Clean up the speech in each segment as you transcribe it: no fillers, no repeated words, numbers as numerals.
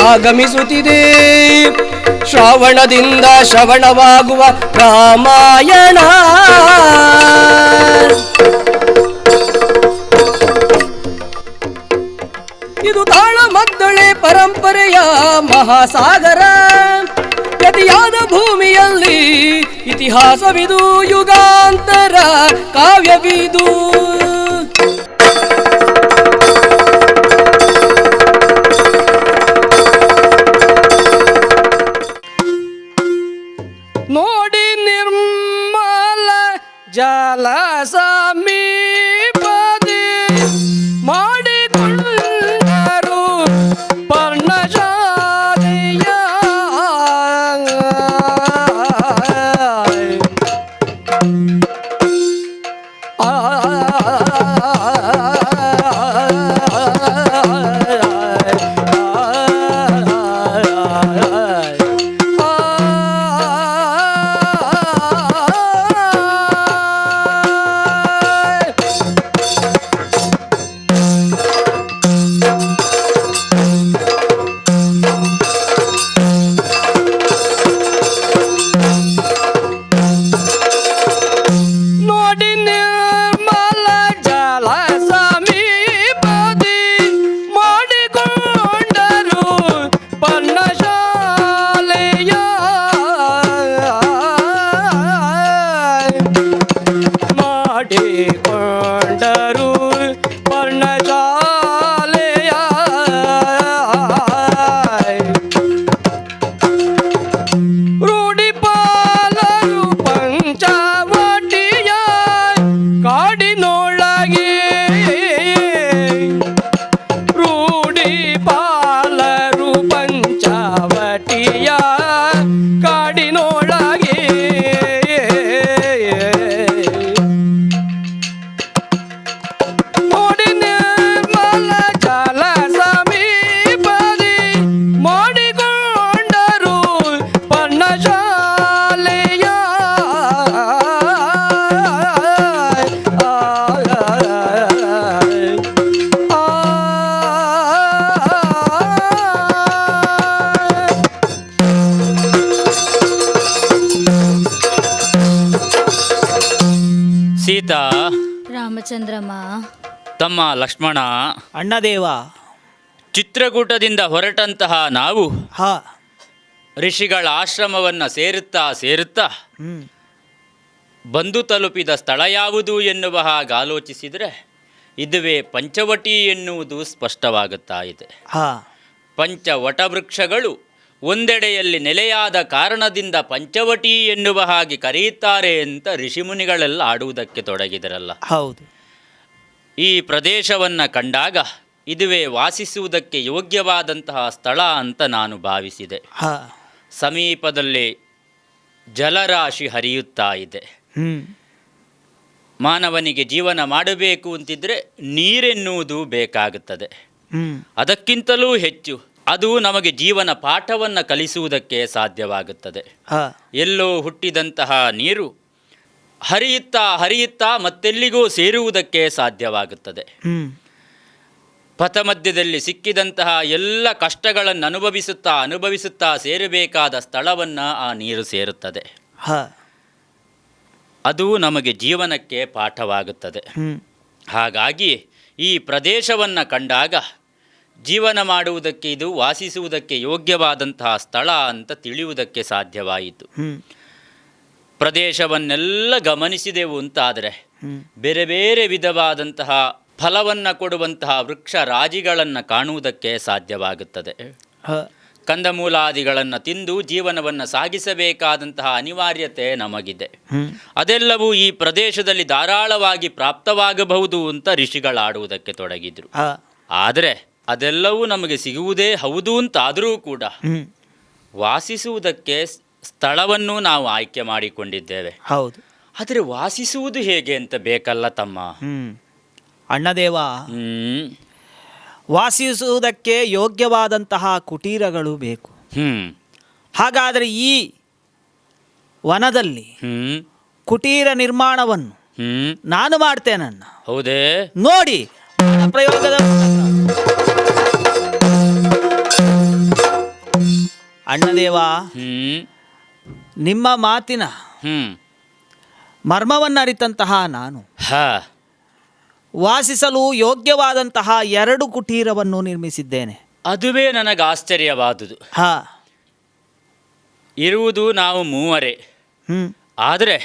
ಆಗಮಿಸುತ್ತಿದೆ ಶ್ರಾವಣದಿಂದ ಶ್ರವಣವಾಗುವ ರಾಮಾಯಣ. ಇದು ತಾಳಮದ್ದಳೆ ಪರಂಪರೆಯ ಮಹಾಸಾಗರ. ಗತಿಯಾದ ಭೂಮಿಯಲ್ಲಿ ಇತಿಹಾಸವಿದು, ಯುಗಾಂತರ ಕಾವ್ಯವಿದು. ನೋಡಿ ನಿರ್ಮಲ ಜಲ ಸಮೀಪದಿ ಮಾಡಿಕೊಂಡರು ಪರ್ಣಶಾಲೆಯ. ಸೀತಾ, ರಾಮಚಂದ್ರಮ್ಮ, ತಮ್ಮ ಲಕ್ಷ್ಮಣ, ಅಣ್ಣದೇವ, ಚಿತ್ರಕೂಟದಿಂದ ಹೊರಟಂತಹ ನಾವು ಋಷಿಗಳ ಆಶ್ರಮವನ್ನು ಸೇರುತ್ತಾ ಬಂದು ತಲುಪಿದ ಸ್ಥಳ ಯಾವುದು ಎನ್ನುವ ಹಾಗೆ ಆಲೋಚಿಸಿದರೆ ಇದುವೇ ಪಂಚವಟಿ ಎನ್ನುವುದು ಸ್ಪಷ್ಟವಾಗುತ್ತಾ ಇದೆ. ಪಂಚವಟವೃಕ್ಷಗಳು ಒಂದೆಡೆಯಲ್ಲಿ ನೆಲೆಯಾದ ಕಾರಣದಿಂದ ಪಂಚವಟಿ ಎನ್ನುವ ಹಾಗೆ ಕರೆಯುತ್ತಾರೆ ಅಂತ ಋಷಿಮುನಿಗಳೆಲ್ಲ ಆಡುವುದಕ್ಕೆ ತೊಡಗಿದರಲ್ಲ. ಹೌದು. ಈ ಪ್ರದೇಶವನ್ನು ಕಂಡಾಗ ಇದುವೇ ವಾಸಿಸುವುದಕ್ಕೆ ಯೋಗ್ಯವಾದಂತಹ ಸ್ಥಳ ಅಂತ ನಾನು ಭಾವಿಸಿದೆ. ಸಮೀಪದಲ್ಲಿ ಜಲರಾಶಿ ಹರಿಯುತ್ತಾ ಇದೆ. ಮಾನವನಿಗೆ ಜೀವನ ಮಾಡಬೇಕು ಅಂತಿದ್ರೆ ನೀರೆನ್ನುವುದು ಬೇಕಾಗುತ್ತದೆ. ಅದಕ್ಕಿಂತಲೂ ಹೆಚ್ಚು ಅದು ನಮಗೆ ಜೀವನ ಪಾಠವನ್ನು ಕಲಿಸುವುದಕ್ಕೆ ಸಾಧ್ಯವಾಗುತ್ತದೆ. ಎಲ್ಲೋ ಹುಟ್ಟಿದಂತಹ ನೀರು ಹರಿಯುತ್ತಾ ಮತ್ತೆಲ್ಲಿಗೂ ಸೇರುವುದಕ್ಕೆ ಸಾಧ್ಯವಾಗುತ್ತದೆ. ಪಥಮಧ್ಯದಲ್ಲಿ ಸಿಕ್ಕಿದಂತಹ ಎಲ್ಲ ಕಷ್ಟಗಳನ್ನು ಅನುಭವಿಸುತ್ತಾ ಸೇರಬೇಕಾದ ಸ್ಥಳವನ್ನು ಆ ನೀರು ಸೇರುತ್ತದೆ. ಅದು ನಮಗೆ ಜೀವನಕ್ಕೆ ಪಾಠವಾಗುತ್ತದೆ. ಹಾಗಾಗಿ ಈ ಪ್ರದೇಶವನ್ನು ಕಂಡಾಗ ಜೀವನ ಮಾಡುವುದಕ್ಕೆ, ಇದು ವಾಸಿಸುವುದಕ್ಕೆ ಯೋಗ್ಯವಾದಂತಹ ಸ್ಥಳ ಅಂತ ತಿಳಿಯುವುದಕ್ಕೆ ಸಾಧ್ಯವಾಯಿತು. ಪ್ರದೇಶವನ್ನೆಲ್ಲ ಗಮನಿಸಿದೆವು ಅಂತಾದರೆ ಬೇರೆ ಬೇರೆ ವಿಧವಾದಂತಹ ಫಲವನ್ನು ಕೊಡುವಂತಹ ವೃಕ್ಷ ರಾಜಿಗಳನ್ನು ಕಾಣುವುದಕ್ಕೆ ಸಾಧ್ಯವಾಗುತ್ತದೆ. ಕಂದಮೂಲಾದಿಗಳನ್ನು ತಿಂದು ಜೀವನವನ್ನು ಸಾಗಿಸಬೇಕಾದಂತಹ ಅನಿವಾರ್ಯತೆ ನಮಗಿದೆ. ಅದೆಲ್ಲವೂ ಈ ಪ್ರದೇಶದಲ್ಲಿ ಧಾರಾಳವಾಗಿ ಪ್ರಾಪ್ತವಾಗಬಹುದು ಅಂತ ಋಷಿಗಳಾಡುವುದಕ್ಕೆ ತೊಡಗಿದ್ರು. ಆದರೆ ಅದೆಲ್ಲವೂ ನಮಗೆ ಸಿಗುವುದೇ ಹೌದು ಅಂತಾದರೂ ಕೂಡ ವಾಸಿಸುವುದಕ್ಕೆ ಸ್ಥಳವನ್ನು ನಾವು ಆಯ್ಕೆ ಮಾಡಿಕೊಂಡಿದ್ದೇವೆ. ಹೌದು. ಆದರೆ ವಾಸಿಸುವುದು ಹೇಗೆ ಅಂತ ಬೇಕಲ್ಲ ತಮ್ಮ ಅಣ್ಣದೇವ. ವಾಸಿಸುವುದಕ್ಕೆ ಯೋಗ್ಯವಾದಂತಹ ಕುಟೀರಗಳು ಬೇಕು. ಹಾಗಾದರೆ ಈ ವನದಲ್ಲಿ ಕುಟೀರ ನಿರ್ಮಾಣವನ್ನು ನಾನು ಮಾಡ್ತೇನನ್ನ. ಹೌದೇ? ನೋಡಿ ಪ್ರಯೋಗದ ಅಣ್ಣದೇವ, ನಿಮ್ಮ ಮಾತಿನ ಮರ್ಮವನ್ನರಿತಂತಹ ನಾನು ವಾಸಿಸಲು ಯೋಗ್ಯವಾದಂತಹ 2 ಕುಟೀರವನ್ನು ನಿರ್ಮಿಸಿದ್ದೇನೆ. ಅದುವೇ ನನಗೆ ಆಶ್ಚರ್ಯವಾದುದು. ಇರುವುದು ನಾವು 3. ಆದರೆ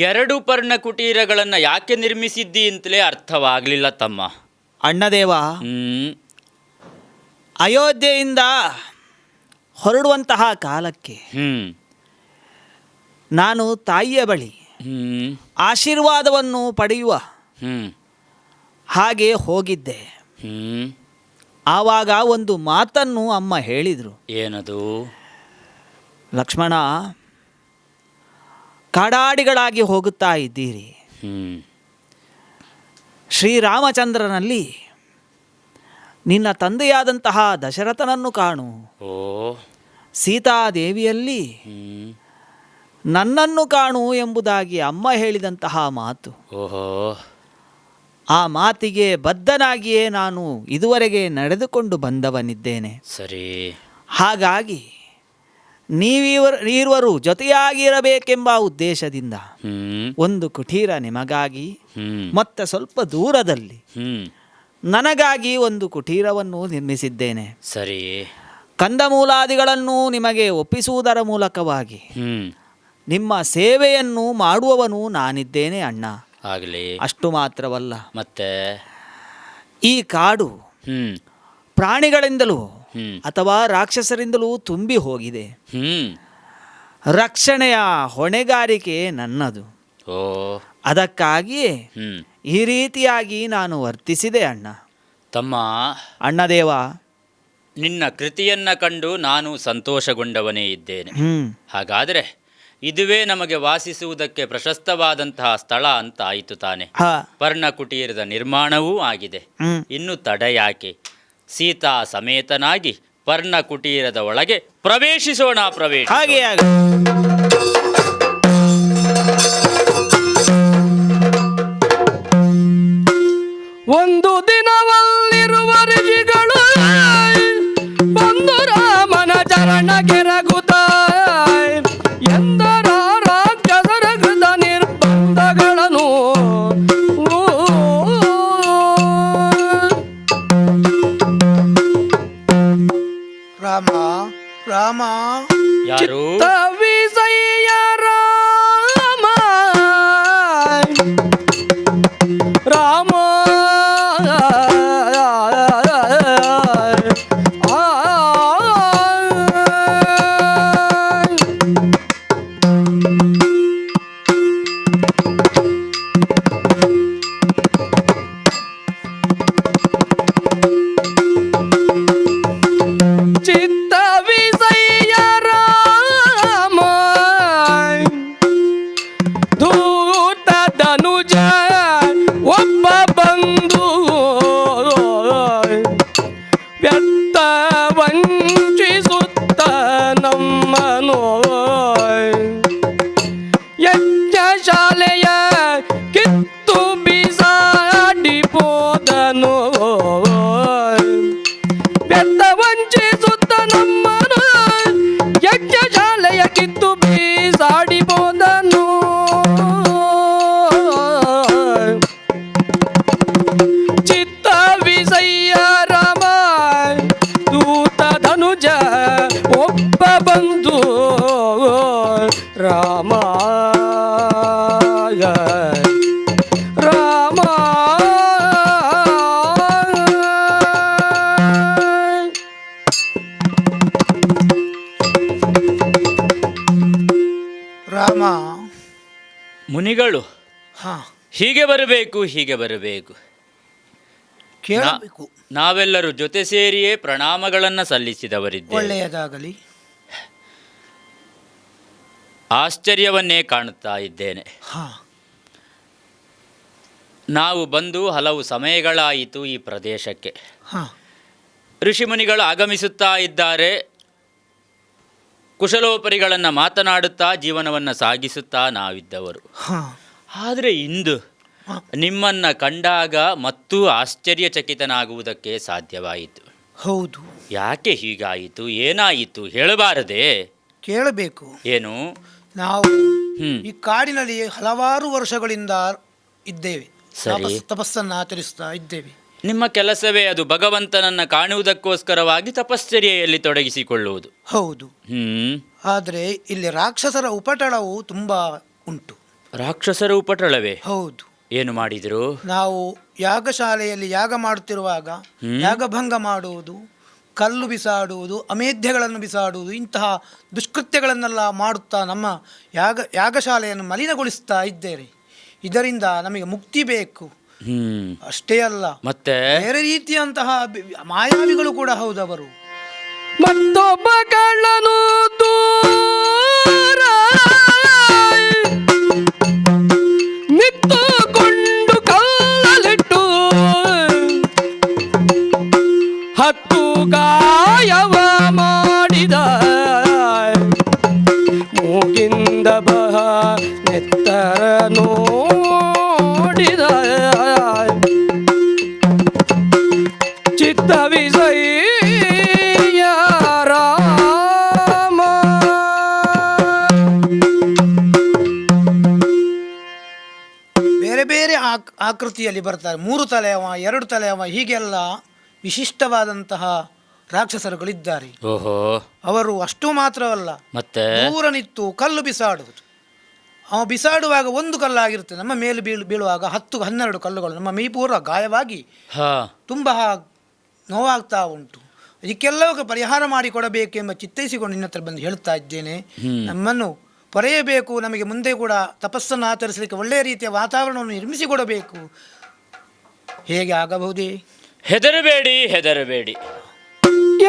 2 ಪರ್ಣ ಕುಟೀರಗಳನ್ನು ಯಾಕೆ ನಿರ್ಮಿಸಿದ್ದಿ ಅಂತಲೇ ಅರ್ಥವಾಗಲಿಲ್ಲ ತಮ್ಮ. ಅಣ್ಣದೇವ, ಅಯೋಧ್ಯೆಯಿಂದ ಹೊರಡುವಂತಹ ಕಾಲಕ್ಕೆ ನಾನು ತಾಯಿಯ ಬಳಿ ಆಶೀರ್ವಾದವನ್ನು ಪಡೆಯುವ ಹಾಗೆ ಹೋಗಿದ್ದೆ. ಆವಾಗ ಒಂದು ಮಾತನ್ನು ಅಮ್ಮ ಹೇಳಿದರು. ಏನದು? ಲಕ್ಷ್ಮಣ, ಕಾಡಾಡಿಗಳಾಗಿ ಹೋಗುತ್ತಾ ಇದ್ದೀರಿ. ಶ್ರೀರಾಮಚಂದ್ರನಲ್ಲಿ ನಿನ್ನ ತಂದೆಯಾದಂತಹ ದಶರಥನನ್ನು ಕಾಣು. ಸೀತಾದೇವಿಯಲ್ಲಿ ನನ್ನನ್ನು ಕಾಣು ಎಂಬುದಾಗಿ ಅಮ್ಮ ಹೇಳಿದಂತಹ ಮಾತು. ಆ ಮಾತಿಗೆ ಬದ್ಧನಾಗಿಯೇ ನಾನು ಇದುವರೆಗೆ ನಡೆದುಕೊಂಡು ಬಂದವನಿದ್ದೇನೆ. ಸರಿ. ಹಾಗಾಗಿ ನೀವಿರುವರು ಜೊತೆಯಾಗಿರಬೇಕೆಂಬ ಉದ್ದೇಶದಿಂದ ಒಂದು ಕುಟೀರ ನಿಮಗಾಗಿ ಮತ್ತೆ ಸ್ವಲ್ಪ ದೂರದಲ್ಲಿ ನನಗಾಗಿ ಒಂದು ಕುಟೀರವನ್ನು ನಿರ್ಮಿಸಿದ್ದೇನೆ. ಸರಿ. ಕಂದಮೂಲಾದಿಗಳನ್ನು ನಿಮಗೆ ಒಪ್ಪಿಸುವುದರ ಮೂಲಕವಾಗಿ ನಿಮ್ಮ ಸೇವೆಯನ್ನು ಮಾಡುವವನು ನಾನಿದ್ದೇನೆ ಅಣ್ಣ. ಆಗಲಿ. ಅಷ್ಟು ಮಾತ್ರವಲ್ಲ, ಮತ್ತೆ ಈ ಕಾಡು ಪ್ರಾಣಿಗಳಿಂದಲೂ ಅಥವಾ ರಾಕ್ಷಸರಿಂದಲೂ ತುಂಬಿ ಹೋಗಿದೆ. ರಕ್ಷಣೆಯ ಹೊಣೆಗಾರಿಕೆ ನನ್ನದು. ಅದಕ್ಕಾಗಿಯೇ ಈ ರೀತಿಯಾಗಿ ನಾನು ವರ್ತಿಸಿದೆ ಅಣ್ಣ. ತಮ್ಮ, ಅಣ್ಣದೇವ, ನಿನ್ನ ಕೃತಿಯನ್ನ ಕಂಡು ನಾನು ಸಂತೋಷಗೊಂಡವನೇ ಇದ್ದೇನೆ. ಹಾಗಾದರೆ ಇದುವೇ ನಮಗೆ ವಾಸಿಸುವುದಕ್ಕೆ ಪ್ರಶಸ್ತವಾದಂತಹ ಸ್ಥಳ ಅಂತ ಆಯಿತು ತಾನೆ. ಪರ್ಣಕುಟೀರದ ನಿರ್ಮಾಣವೂ ಆಗಿದೆ. ಇನ್ನು ತಡ ಯಾಕೆ? ಸೀತಾ ಸಮೇತನಾಗಿ ಪರ್ಣಕುಟೀರದ ಒಳಗೆ ಪ್ರವೇಶಿಸೋಣ. ಹಾಗೆ ಒಂದು ದಿನವಲ್ಲಿರುವ ಋಷಿಗಳು ಬಂದು ರಾಮನ ಚರಣ ಕೆರಗುತ್ತ ಎಂದರ ರಾಕ್ಷಸರ ಕೃತ ನಿರ್ಬಂಧಗಳನ್ನು ರಾಮ ರಾಮ ಯಾರು? ವಿಜಯ ರಾಮ ರಾಮ ಚಿತ್ತ ವಿಜಯ ರಾಮ ದೂತ ಧನುಜ ಒಬ್ಬ ಬಂದು ವ್ಯರ್ಥ ವಂಚಿಸುತ್ತ ನಮ್ಮನು ಯಜ್ಞಶಾಲೆಯ ಕಿತ್ತು ಬಿಸಾಡಿ ಹೋದನು. ವ್ಯರ್ಥ ವಂಚಿಸುತ್ತ ನಮ್ಮನು ಯಜ್ಞಶಾಲೆಯ ಕಿತ್ತು ಬೀಸಾಡಿ ಹೋದನು. ಚಿತ್ತ ವಿಜಯ ರಾಮ ದೂತ ಧನುಜ ಒಬ್ಬ ಬಂದು ರಾಮ ರಾಮ ರಾಮ. ಮುನಿಗಳು ಹೀಗೆ ಬರಬೇಕು, ಹೀಗೆ ಬರಬೇಕು. ಕೇಳಬೇಕು. ನಾವೆಲ್ಲರೂ ಜೊತೆ ಸೇರಿಯೇ ಪ್ರಣಾಮಗಳನ್ನು ಸಲ್ಲಿಸಿದವರಿದ್ದೇವೆ. ಒಳ್ಳೆಯದಾಗಲಿ. ಆಶ್ಚರ್ಯವನ್ನೇ ಕಾಣುತ್ತಾ ಇದ್ದೇನೆ. ನಾವು ಬಂದು ಹಲವು ಸಮಯಗಳಾಯಿತು ಈ ಪ್ರದೇಶಕ್ಕೆ. ಹಾಂ ಋಷಿಮುನಿಗಳು ಆಗಮಿಸುತ್ತಾ ಇದ್ದಾರೆ. ಕುಶಲೋಪರಿಗಳನ್ನು ಮಾತನಾಡುತ್ತಾ ಜೀವನವನ್ನು ಸಾಗಿಸುತ್ತಾ ನಾವಿದ್ದವರು. ಹಾಂ ಆದರೆ ಇಂದು ನಿಮ್ಮನ್ನು ಕಂಡಾಗ ಮತ್ತೂ ಆಶ್ಚರ್ಯಚಕಿತನಾಗುವುದಕ್ಕೆ ಸಾಧ್ಯವಾಯಿತು. ಹೌದು. ಯಾಕೆ ಹೀಗಾಯಿತು, ಏನಾಯಿತು ಹೇಳಬಾರದೆ? ಕೇಳಬೇಕು. ಏನು? ನಾವು ಹ್ಮ್. ಈ ಕಾಡಿನಲ್ಲಿ ಹಲವಾರು ವರ್ಷಗಳಿಂದ ಇದ್ದೇವೆ. ಸರಿ. ತಪಸ್ಸನ್ನು ಆಚರಿಸ್ತಾ ಇದ್ದೇವೆ. ನಿಮ್ಮ ಕೆಲಸವೇ ಅದು, ಭಗವಂತನನ್ನು ಕಾಣುವುದಕ್ಕೋಸ್ಕರವಾಗಿ ತಪಶ್ಚರ್ಯೆಯಲ್ಲಿ ತೊಡಗಿಸಿಕೊಳ್ಳುವುದು. ಹೌದು. ಆದರೆ ಇಲ್ಲಿ ರಾಕ್ಷಸರ ಉಪಟಳವು ತುಂಬಾ ಉಂಟು. ರಾಕ್ಷಸರ ಉಪಟಳವೇ? ಹೌದು. ಏನು ಮಾಡಿದರು? ನಾವು ಯಾಗಶಾಲೆಯಲ್ಲಿ ಯಾಗ ಮಾಡುತ್ತಿರುವಾಗ ಯಾಗಭಂಗ ಮಾಡುವುದು, ಕಲ್ಲು ಬಿಸಾಡುವುದು, ಅಮೇಧ್ಯಗಳನ್ನು ಬಿಸಾಡುವುದು, ಇಂತಹ ದುಷ್ಕೃತ್ಯಗಳನ್ನೆಲ್ಲ ಮಾಡುತ್ತಾ ನಮ್ಮ ಯಾಗಶಾಲೆಯನ್ನು ಮಲಿನಗೊಳಿಸ್ತಾ ಇದ್ದೇವೆ. ಇದರಿಂದ ನಮಗೆ ಮುಕ್ತಿ ಬೇಕು. ಅಷ್ಟೇ ಅಲ್ಲ, ಮತ್ತೆ ಬೇರೆ ರೀತಿಯಂತಹ ಮಾಯಾವಿಗಳು ಕೂಡ ಹೌದವರು. ಮತ್ತೊಬ್ಬ ಕಳ್ಳನು ದೂರ ನಿತ್ತುಕೊಂಡು ಕಲ್ಲಲಿಟ್ಟು 10 ಗಾಯವ ಮಾಡಿದ. ಮೂಗಿಂದ ಬಹ ನೆತ್ತರ ನೋಡಿದ. ಚಿತ್ತ ವಿಜಯ ರಾಮ. ಬೇರೆ ಬೇರೆ ಆಕೃತಿಯಲ್ಲಿ ಬರ್ತಾರೆ. 3 ತಲೆಯವ, 2 ತಲೆಯವ, ಹೀಗೆಲ್ಲ ವಿಶಿಷ್ಟವಾದಂತಹ ರಾಕ್ಷಸರುಗಳಿದ್ದಾರೆ. ಓಹೋ. ಅವರು ಅಷ್ಟು ಮಾತ್ರವಲ್ಲ, ಮತ್ತೆ ದೂರ ನಿಂತು ಕಲ್ಲು ಬಿಸಾಡುವುದು. ಅವ ಬಿಸಾಡುವಾಗ 1 ಕಲ್ಲಾಗಿರುತ್ತೆ, ನಮ್ಮ ಮೇಲೆ ಬೀಳುವಾಗ 10-12 ಕಲ್ಲುಗಳು ನಮ್ಮ ಮೈ ಪೂರ್ವ ಗಾಯವಾಗಿ ತುಂಬ ನೋವಾಗ್ತಾ ಉಂಟು. ಇದಕ್ಕೆಲ್ಲವೂ ಪರಿಹಾರ ಮಾಡಿಕೊಡಬೇಕೆಂಬ ಚಿತ್ತೈಸಿಕೊಂಡು ನಿನ್ನ ಹತ್ರ ಬಂದು ಹೇಳ್ತಾ ಇದ್ದೇನೆ. ನಮ್ಮನ್ನು ಪೊರೆಯಬೇಕು, ನಮಗೆ ಮುಂದೆ ಕೂಡ ತಪಸ್ಸನ್ನು ಆಚರಿಸಲಿಕ್ಕೆ ಒಳ್ಳೆಯ ರೀತಿಯ ವಾತಾವರಣವನ್ನು ನಿರ್ಮಿಸಿಕೊಡಬೇಕು. ಹೇಗೆ ಆಗಬಹುದೇ? ಹೆದರಬೇಡಿ, ಹೆದರಬೇಡಿ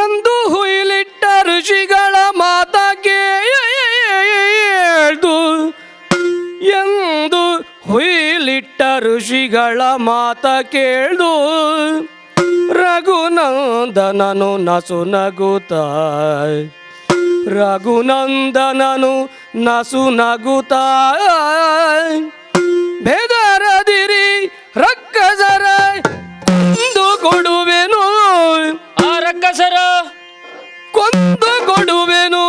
ಎಂದು ಹುಯಿಲಿಟ್ಟ ಋಷಿಗಳ ಮಾತ ಕೇಳ್ದು. ಎಂದು ಹುಯಿಲಿಟ್ಟ ಋಷಿಗಳ ಮಾತ ಕೇಳ್ದು. ರಘುನಂದನನು ನಸು ನಗುತ್ತ, ರಘುನಂದನನು ನಸು ನಗುತ್ತ. ಬೆದರದಿರಿ ರಕ್ಕಸರ ಕೊಂದು ಕೊಡುವೆನು. ಆ ರಕ್ಕಸರ ಕೊಂದು ಕೊಡುವೆನು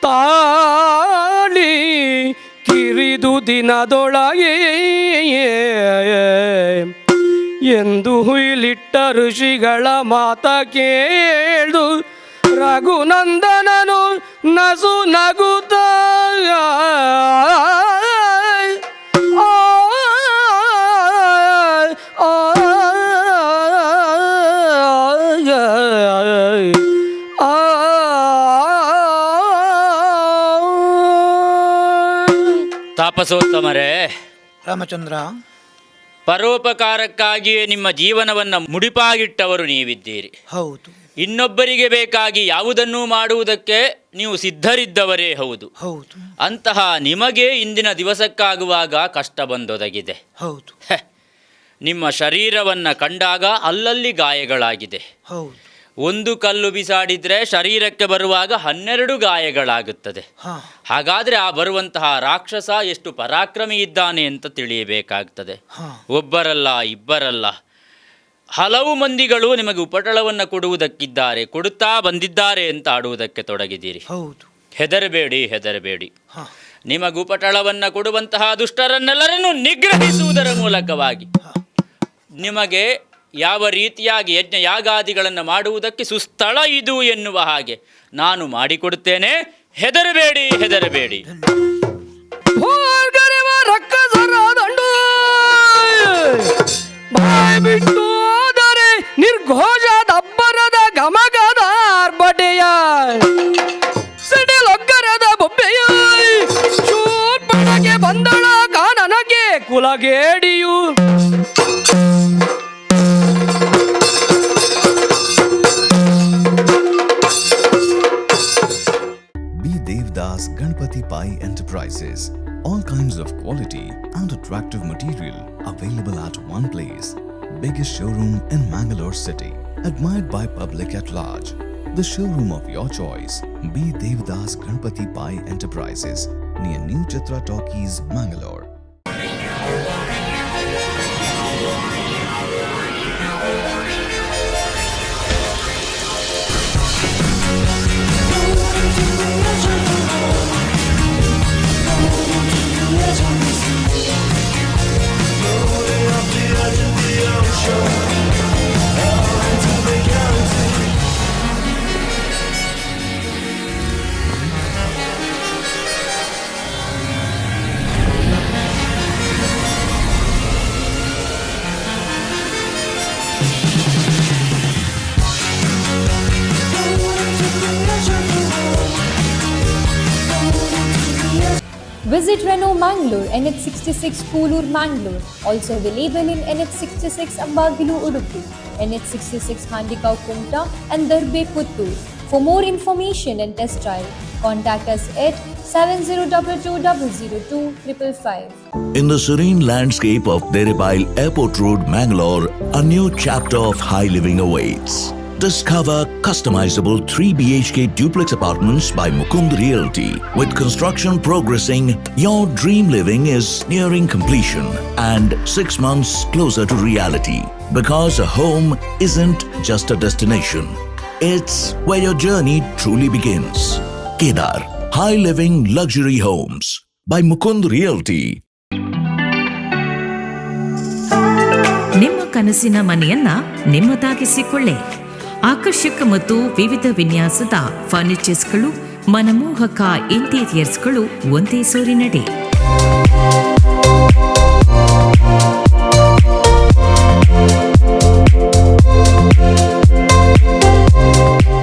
ತಾಳಿ ಕಿರಿದು ದಿನದೊಳಗೆ ಎಂದು ಹುಯಿಲಿಟ್ಟ ಋಷಿಗಳ ಮಾತ ಕೇಳು. ರಘುನಂದನನು ನಸು ನಗುತ್ತ ತಾಪಸೋತ್ತಮರೇ, ರಾಮಚಂದ್ರ, ಪರೋಪಕಾರಕ್ಕಾಗಿಯೇ ನಿಮ್ಮ ಜೀವನವನ್ನು ಮುಡಿಪಾಗಿಟ್ಟವರು ನೀವಿದ್ದೀರಿ. ಹೌದು. ಇನ್ನೊಬ್ಬರಿಗೆ ಬೇಕಾಗಿ ಯಾವುದನ್ನೂ ಮಾಡುವುದಕ್ಕೆ ನೀವು ಸಿದ್ಧರಿದ್ದವರೇ ಹೌದು. ಹೌದು. ಅಂತಹ ನಿಮಗೆ ಇಂದಿನ ದಿವಸಕ್ಕಾಗುವಾಗ ಕಷ್ಟ ಬಂದೊದಗಿದೆ. ಹೌದು. ನಿಮ್ಮ ಶರೀರವನ್ನು ಕಂಡಾಗ ಅಲ್ಲಲ್ಲಿ ಗಾಯಗಳಾಗಿದೆ. ಹೌದು. 1 ಕಲ್ಲು ಬಿಸಾಡಿದರೆ ಶರೀರಕ್ಕೆ ಬರುವಾಗ 12 ಗಾಯಗಳಾಗುತ್ತದೆ. ಹಾಗಾದರೆ ಆ ಬರುವಂತಹ ರಾಕ್ಷಸ ಎಷ್ಟು ಪರಾಕ್ರಮಿ ಇದ್ದಾನೆ ಅಂತ ತಿಳಿಯಬೇಕಾಗ್ತದೆ. ಒಬ್ಬರಲ್ಲ, ಇಬ್ಬರಲ್ಲ, ಹಲವು ಮಂದಿಗಳು ನಿಮಗೆ ಉಪಟಳವನ್ನು ಕೊಡುವುದಕ್ಕಿದ್ದಾರೆ, ಕೊಡುತ್ತಾ ಬಂದಿದ್ದಾರೆ ಅಂತ ಆಡುವುದಕ್ಕೆ ತೊಡಗಿದ್ದೀರಿ. ಹೌದು. ಹೆದರಬೇಡಿ, ಹೆದರಬೇಡಿ. ನಿಮಗೆ ಉಪಟಳವನ್ನು ಕೊಡುವಂತಹ ದುಷ್ಟರನ್ನೆಲ್ಲರನ್ನು ನಿಗ್ರಹಿಸುವುದರ ಮೂಲಕವಾಗಿ ನಿಮಗೆ ಯಾವ ರೀತಿಯಾಗಿ ಯಜ್ಞ ಯಾಗಾದಿಗಳನ್ನು ಮಾಡುವುದಕ್ಕೆ ಸುಸ್ಥಳ ಇದು ಎನ್ನುವ ಹಾಗೆ ನಾನು ಮಾಡಿಕೊಡುತ್ತೇನೆ. ಹೆದರಬೇಡಿ, ಹೆದರಬೇಡಿ. ಬಿಟ್ಟು ಹೋದರೆ ನಿರ್ಘೋಷ ದಬ್ಬರದ ಗಮಗದ ಆರ್ಭಟೆಯ ಸಿಡಿಲೊಗ್ಗರದ ಬೊಬ್ಬೆಯ ಶೂರ್ಪಣಗೆ ಬಂದಳ ಕಾನನಗೆ ಕುಲಗೇಡಿಯು. B. Devdas Ganpati Pai Enterprises, All kinds of quality and attractive material available at one place. Biggest showroom in Mangalore city. Admired by public at large. The showroom of your choice. B. Devdas Ganpati Pai Enterprises. Near New Chitra Talkies, Mangalore. Visit Renault Mangalore, NH66 Koolur Mangalore. Also available in NH66 Ambagilu Udupi, NH66 Handikau Kumta and Darbe Puttur. For more information and test drive, contact us at 7022002555. In the serene landscape of Deribail Airport Road, Mangalore, a new chapter of high living awaits. Discover customizable 3 BHK duplex apartments by Mukund Realty. With construction progressing, your dream living is nearing completion and 6 months closer to reality. Because a home isn't just a destination, it's where your journey truly begins. Kedar, high living luxury homes by Mukund Realty. ನಿಮ್ಮ ಕನಸಿನ ಮನೆಯನ್ನ ನಿಮ್ಮದಾಗಿಸಿಕೊಳ್ಳಿ. ಆಕರ್ಷಕ ಮತ್ತು ವಿವಿಧ ವಿನ್ಯಾಸದ ಫರ್ನಿಚರ್ಸ್ಗಳು, ಮನಮೋಹಕ ಇಂಟೀರಿಯರ್ಸ್ಗಳು ಒಂದೇ ಸೂರಿನಡಿ.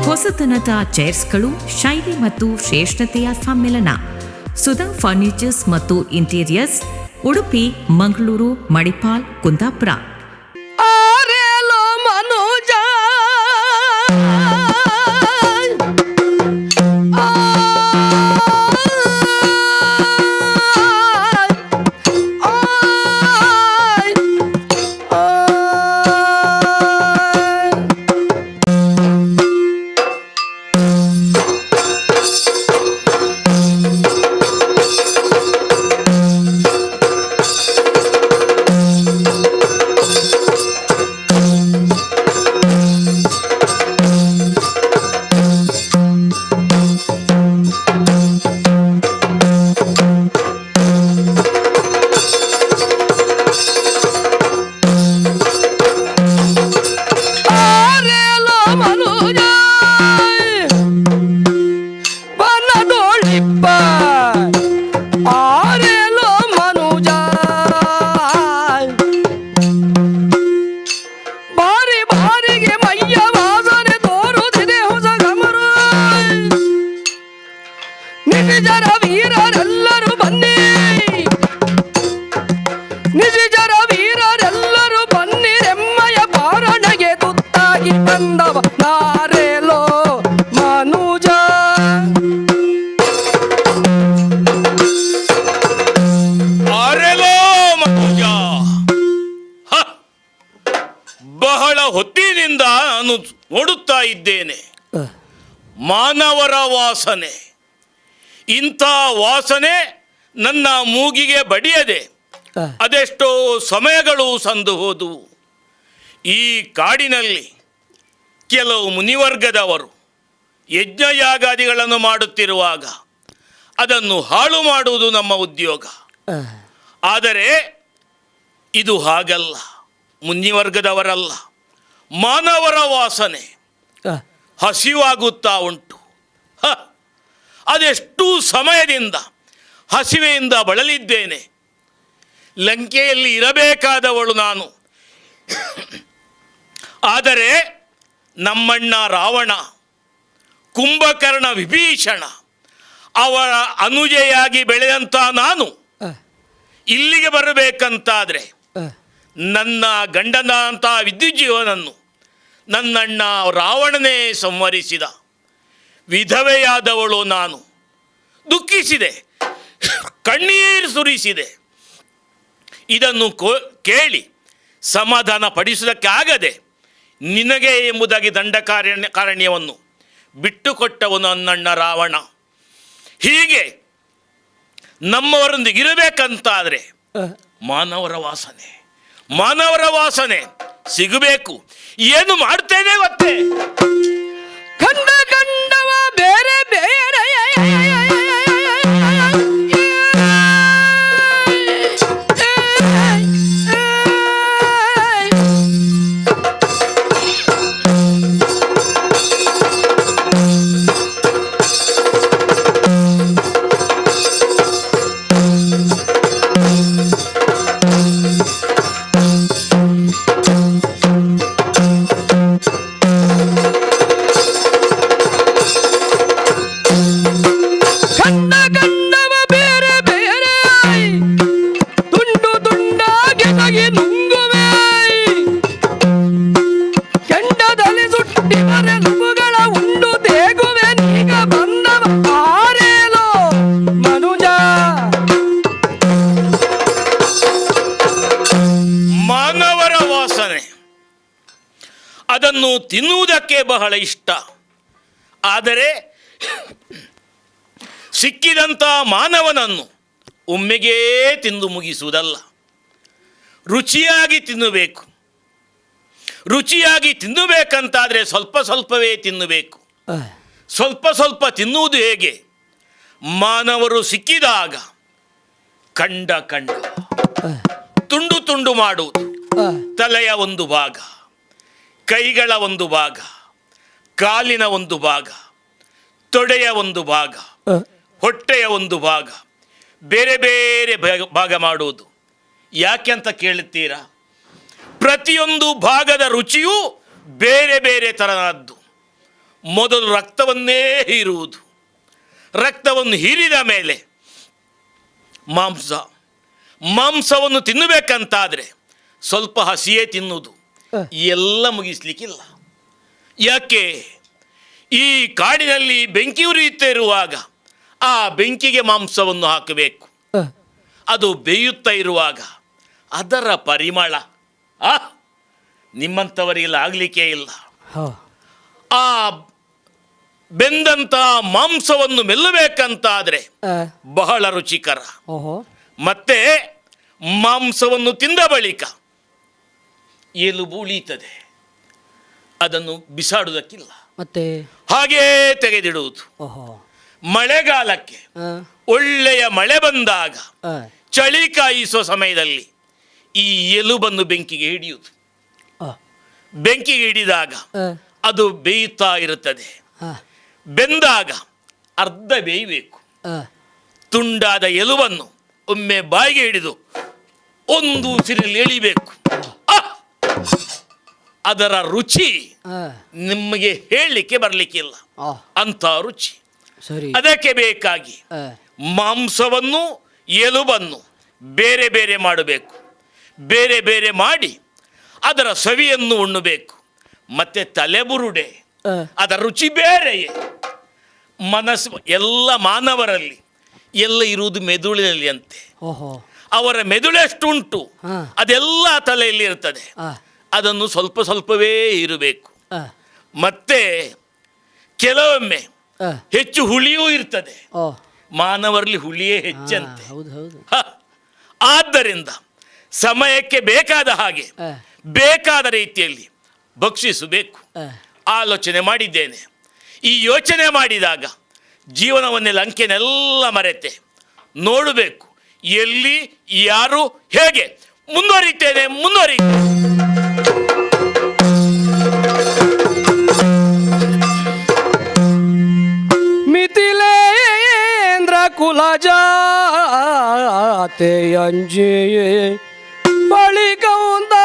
ಹೊಸತನದ ಚೇರ್ಸ್ಗಳು, ಶೈಲಿ ಮತ್ತು ಶ್ರೇಷ್ಠತೆಯ ಸಮ್ಮಿಲನ. ಸುಧಾ ಫರ್ನಿಚರ್ಸ್ ಮತ್ತು ಇಂಟೀರಿಯರ್ಸ್, ಉಡುಪಿ, ಮಂಗಳೂರು, ಮಣಿಪಾಲ್, ಕುಂದಾಪುರ. ಆರೇಲೋ ಮನುಜ ಹೊತ್ತಿನಿಂದ ನಾನು ನೋಡುತ್ತಾ ಇದ್ದೇನೆ. ಮಾನವರ ವಾಸನೆ, ಇಂಥ ವಾಸನೆ ನನ್ನ ಮೂಗಿಗೆ ಬಡಿಯದೆ ಅದೆಷ್ಟೋ ಸಮಯಗಳು ಸಂದು ಹೋದವು. ಈ ಕಾಡಿನಲ್ಲಿ ಕೆಲವು ಮುನಿವರ್ಗದವರು ಯಜ್ಞಯಾಗಾದಿಗಳನ್ನು ಮಾಡುತ್ತಿರುವಾಗ ಅದನ್ನು ಹಾಳು ಮಾಡುವುದು ನಮ್ಮ ಉದ್ಯೋಗ. ಆದರೆ ಇದು ಹಾಗಲ್ಲ, ಮುನಿವರ್ಗದವರಲ್ಲ, ಮಾನವರ ವಾಸನೆ. ಹಸಿವಾಗುತ್ತಾ ಉಂಟು. ಅದೆಷ್ಟು ಸಮಯದಿಂದ ಹಸಿವೆಯಿಂದ ಬಳಲಿದ್ದೇನೆ. ಲಂಕೆಯಲ್ಲಿ ಇರಬೇಕಾದವಳು ನಾನು. ಆದರೆ ನಮ್ಮಣ್ಣ ರಾವಣ, ಕುಂಭಕರ್ಣ, ವಿಭೀಷಣ ಅವರ ಅನುಜೆಯಾಗಿ ಬೆಳೆದಂಥ ನಾನು ಇಲ್ಲಿಗೆ ಬರಬೇಕಂತಾದರೆ ನನ್ನ ಗಂಡನಂಥ ವಿದ್ಯುಜ್ಜೀವನನ್ನು ನನ್ನಣ್ಣ ರಾವಣನೇ ಸಂಹರಿಸಿದ. ವಿಧವೆಯಾದವಳು ನಾನು. ದುಃಖಿಸಿದೆ. ಕಣ್ಣೀರು ಸುರಿಸಿದೆ. ಇದನ್ನು ಕೇಳಿ ಸಮಾಧಾನ ಪಡಿಸುವುದಕ್ಕೆ ಆಗದೆ ನಿನಗೆ ಎಂಬುದಾಗಿ ದಂಡಕಾರಣ್ಯವನ್ನು ಬಿಟ್ಟುಕೊಟ್ಟವನು ನನ್ನಣ್ಣ ರಾವಣ. ಹೀಗೆ ನಮ್ಮವರೊಂದಿಗೆ ಇರಬೇಕಂತಾದರೆ ಮಾನವರ ವಾಸನೆ ಸಿಗಬೇಕು. ಏನು ಮಾಡ್ತೇನೆ ಗೊತ್ತೇ? ಕಂಡವ ಬೇರೆ ಬೇರೆ ಅದನ್ನು ತಿನ್ನುವುದಕ್ಕೆ ಬಹಳ ಇಷ್ಟ. ಆದರೆ ಸಿಕ್ಕಿದಂಥ ಮಾನವನನ್ನು ಒಮ್ಮೆಗೇ ತಿಂದು ಮುಗಿಸುವುದಲ್ಲ, ರುಚಿಯಾಗಿ ತಿನ್ನಬೇಕು. ರುಚಿಯಾಗಿ ತಿನ್ನಬೇಕಂತಾದರೆ ಸ್ವಲ್ಪ ಸ್ವಲ್ಪವೇ ತಿನ್ನಬೇಕು. ಸ್ವಲ್ಪ ಸ್ವಲ್ಪ ತಿನ್ನುವುದು ಹೇಗೆ? ಮಾನವರು ಸಿಕ್ಕಿದಾಗ ಕಂಡ ತುಂಡು ತುಂಡು ಮಾಡುವುದು. ತಲೆಯ ಒಂದು ಭಾಗ, ಕೈಗಳ ಒಂದು ಭಾಗ, ಕಾಲಿನ ಒಂದು ಭಾಗ, ತೊಡೆಯ ಒಂದು ಭಾಗ, ಹೊಟ್ಟೆಯ ಒಂದು ಭಾಗ, ಬೇರೆ ಬೇರೆ ಭಾಗ ಮಾಡುವುದು. ಯಾಕೆ ಅಂತ ಕೇಳುತ್ತೀರಾ? ಪ್ರತಿಯೊಂದು ಭಾಗದ ರುಚಿಯೂ ಬೇರೆ ಬೇರೆ ತರಹದ್ದು. ಮೊದಲು ರಕ್ತವನ್ನೇ ಹೀರುವುದು. ರಕ್ತವನ್ನು ಹೀರಿದ ಮೇಲೆ ಮಾಂಸವನ್ನು ತಿನ್ನಬೇಕಂತಾದರೆ ಸ್ವಲ್ಪ ಹಸಿಯೇ ತಿನ್ನುವುದು. ಎಲ್ಲ ಮುಗಿಸ್ಲಿಕ್ಕಿಲ್ಲ. ಯಾಕೆ? ಈ ಕಾಡಿನಲ್ಲಿ ಬೆಂಕಿ ಉರಿಯುತ್ತಿರುವಾಗ ಆ ಬೆಂಕಿಗೆ ಮಾಂಸವನ್ನು ಹಾಕಬೇಕು. ಅದು ಬೇಯುತ್ತಾ ಇರುವಾಗ ಅದರ ಪರಿಮಳ ನಿಮ್ಮಂಥವರಿಗೆಲ್ಲ ಆಗಲಿಕ್ಕೆ ಇಲ್ಲ. ಆ ಬೆಂದಂಥ ಮಾಂಸವನ್ನು ಮೆಲ್ಲಬೇಕಂತಾದರೆ ಬಹಳ ರುಚಿಕರ. ಮತ್ತೆ ಮಾಂಸವನ್ನು ತಿಂದ ಬಳಿಕ ಎಲುಬು ಉಳಿಯುತ್ತದೆ, ಅದನ್ನು ಬಿಸಾಡುವುದಕ್ಕಿಲ್ಲ, ಮತ್ತೆ ಹಾಗೇ ತೆಗೆದಿಡುವುದು. ಮಳೆಗಾಲಕ್ಕೆ ಒಳ್ಳೆಯ ಮಳೆ ಬಂದಾಗ ಚಳಿ ಕಾಯಿಸುವ ಸಮಯದಲ್ಲಿ ಈ ಎಲುಬನ್ನು ಬೆಂಕಿಗೆ ಹಿಡಿಯುವುದು. ಬೆಂಕಿಗೆ ಹಿಡಿದಾಗ ಅದು ಬೇಯುತ್ತಾ ಇರುತ್ತದೆ. ಬೆಂದಾಗ ಅರ್ಧ ಬೇಯಬೇಕು. ತುಂಡಾದ ಎಲುಬನ್ನು ಒಮ್ಮೆ ಬಾಯಿಗೆ ಹಿಡಿದು ಒಂದು ಉಸಿರಲ್ಲಿ ಎಳಿಬೇಕು. ಅದರ ರುಚಿ ನಿಮಗೆ ಹೇಳಲಿಕ್ಕೆ ಬರಲಿಕ್ಕಿಲ್ಲ, ಅಂತ ರುಚಿ. ಅದಕ್ಕೆ ಬೇಕಾಗಿ ಮಾಂಸವನ್ನು ಎಲುಬನ್ನು ಬೇರೆ ಬೇರೆ ಮಾಡಬೇಕು. ಬೇರೆ ಬೇರೆ ಮಾಡಿ ಅದರ ಸವಿಯನ್ನು ಉಣ್ಣಬೇಕು. ಮತ್ತೆ ತಲೆಬುರುಡೆ, ಅದರ ರುಚಿ ಬೇರೆಯೇ. ಮನಸ್ಸು ಎಲ್ಲ ಮಾನವರಲ್ಲಿ ಎಲ್ಲ ಇರುವುದು ಮೆದುಳಿನಲ್ಲಿ ಅಂತೆ. ಅವರ ಮೆದುಳೆಷ್ಟುಂಟು ಅದೆಲ್ಲ ತಲೆಯಲ್ಲಿ ಇರ್ತದೆ. ಅದನ್ನು ಸ್ವಲ್ಪ ಸ್ವಲ್ಪವೇ ಇರಬೇಕು. ಮತ್ತೆ ಕೆಲವೊಮ್ಮೆ ಹೆಚ್ಚು ಹುಳಿಯೂ ಇರ್ತದೆ. ಮಾನವರಲ್ಲಿ ಹುಳಿಯೇ ಹೆಚ್ಚಂತೆ. ಆದ್ದರಿಂದ ಸಮಯಕ್ಕೆ ಬೇಕಾದ ಹಾಗೆ ಬೇಕಾದ ರೀತಿಯಲ್ಲಿ ಭಕ್ಷಿಸಬೇಕು. ಆಲೋಚನೆ ಮಾಡಿದ್ದೇನೆ. ಈ ಯೋಚನೆ ಮಾಡಿದಾಗ ಜೀವನವನ್ನೆಲ್ಲ ಅಂಕೆನೆಲ್ಲ ಮರೆತೆ ನೋಡಬೇಕು, ಎಲ್ಲಿ ಯಾರು ಹೇಗೆ ಮುಂದುವರಿತೇನೆ. ಮಿಥಿಲೇಂದ್ರ ಕುಲಜಾತೆ ಅಂಜಿ ಬಳಿಕೌಂದ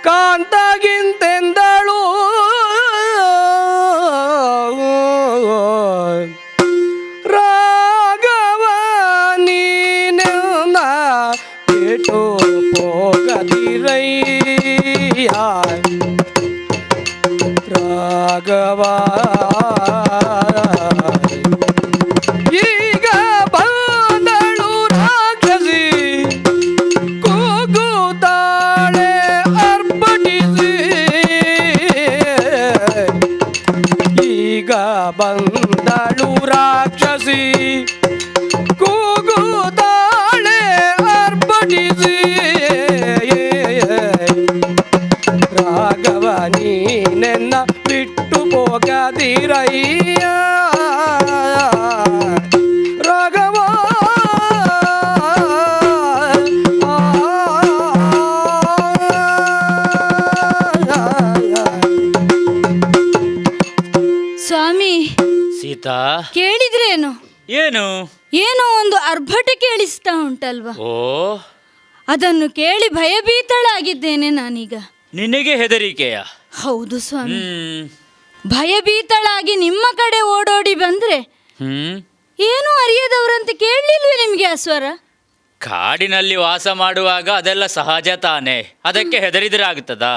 ಕಾಂತಗಿಂತೆಂದಳು. ರಾಘವ ನೀನೆನ್ನ ಬಿಟ್ಟು ಹೋಗದಿರಯ್ಯ. ರಾಘವ ಈಗ ಬಂದಳು ಈಗ ಬಂದಳು ರಾಕ್ಷಸಿ ಕೂಗುತ್ತಾಳೆ ಅರ್ಪಟಿಸಿ ರಾಘವ ನೀನೆನ್ನ ಬಿಟ್ಟು ಹೋಗದಿರಯ್ಯ ರಾಘವ ಸ್ವಾಮಿ ಸೀತಾ, ಕೇಳಿದ್ರೇನು? ಏನು? ಏನೋ ಒಂದು ಅರ್ಭಟ ಕೇಳಿಸ್ತಾ ಉಂಟಲ್ವಾ? ಓ, ಅದನ್ನು ಕೇಳಿ ಭಯಭೀತಳಾಗಿದ್ದೇನೆ ನಾನೀಗ. ನಿನಗೆ ಹೆದರಿಕೆಯ? ಹೌದು ಸ್ವಾಮಿ. ಹ್ಮ್ ಭಯಭೀತಳಾಗಿ ನಿಮ್ಮ ಕಡೆ ಓಡೋಡಿ ಬಂದ್ರೆ ಹ್ಮ್ ಏನೂ ಅರಿಯದವರಂತೆ ಕೇಳಲಿಲ್ವೇ ನಿಮಗೆ ಆ ಸ್ವರ? ಕಾಡಿನಲ್ಲಿ ವಾಸ ಮಾಡುವಾಗ ಅದೆಲ್ಲ ಸಹಜ ತಾನೇ, ಅದಕ್ಕೆ ಹೆದರಿದ್ರೆ ಆಗ್ತದಾ?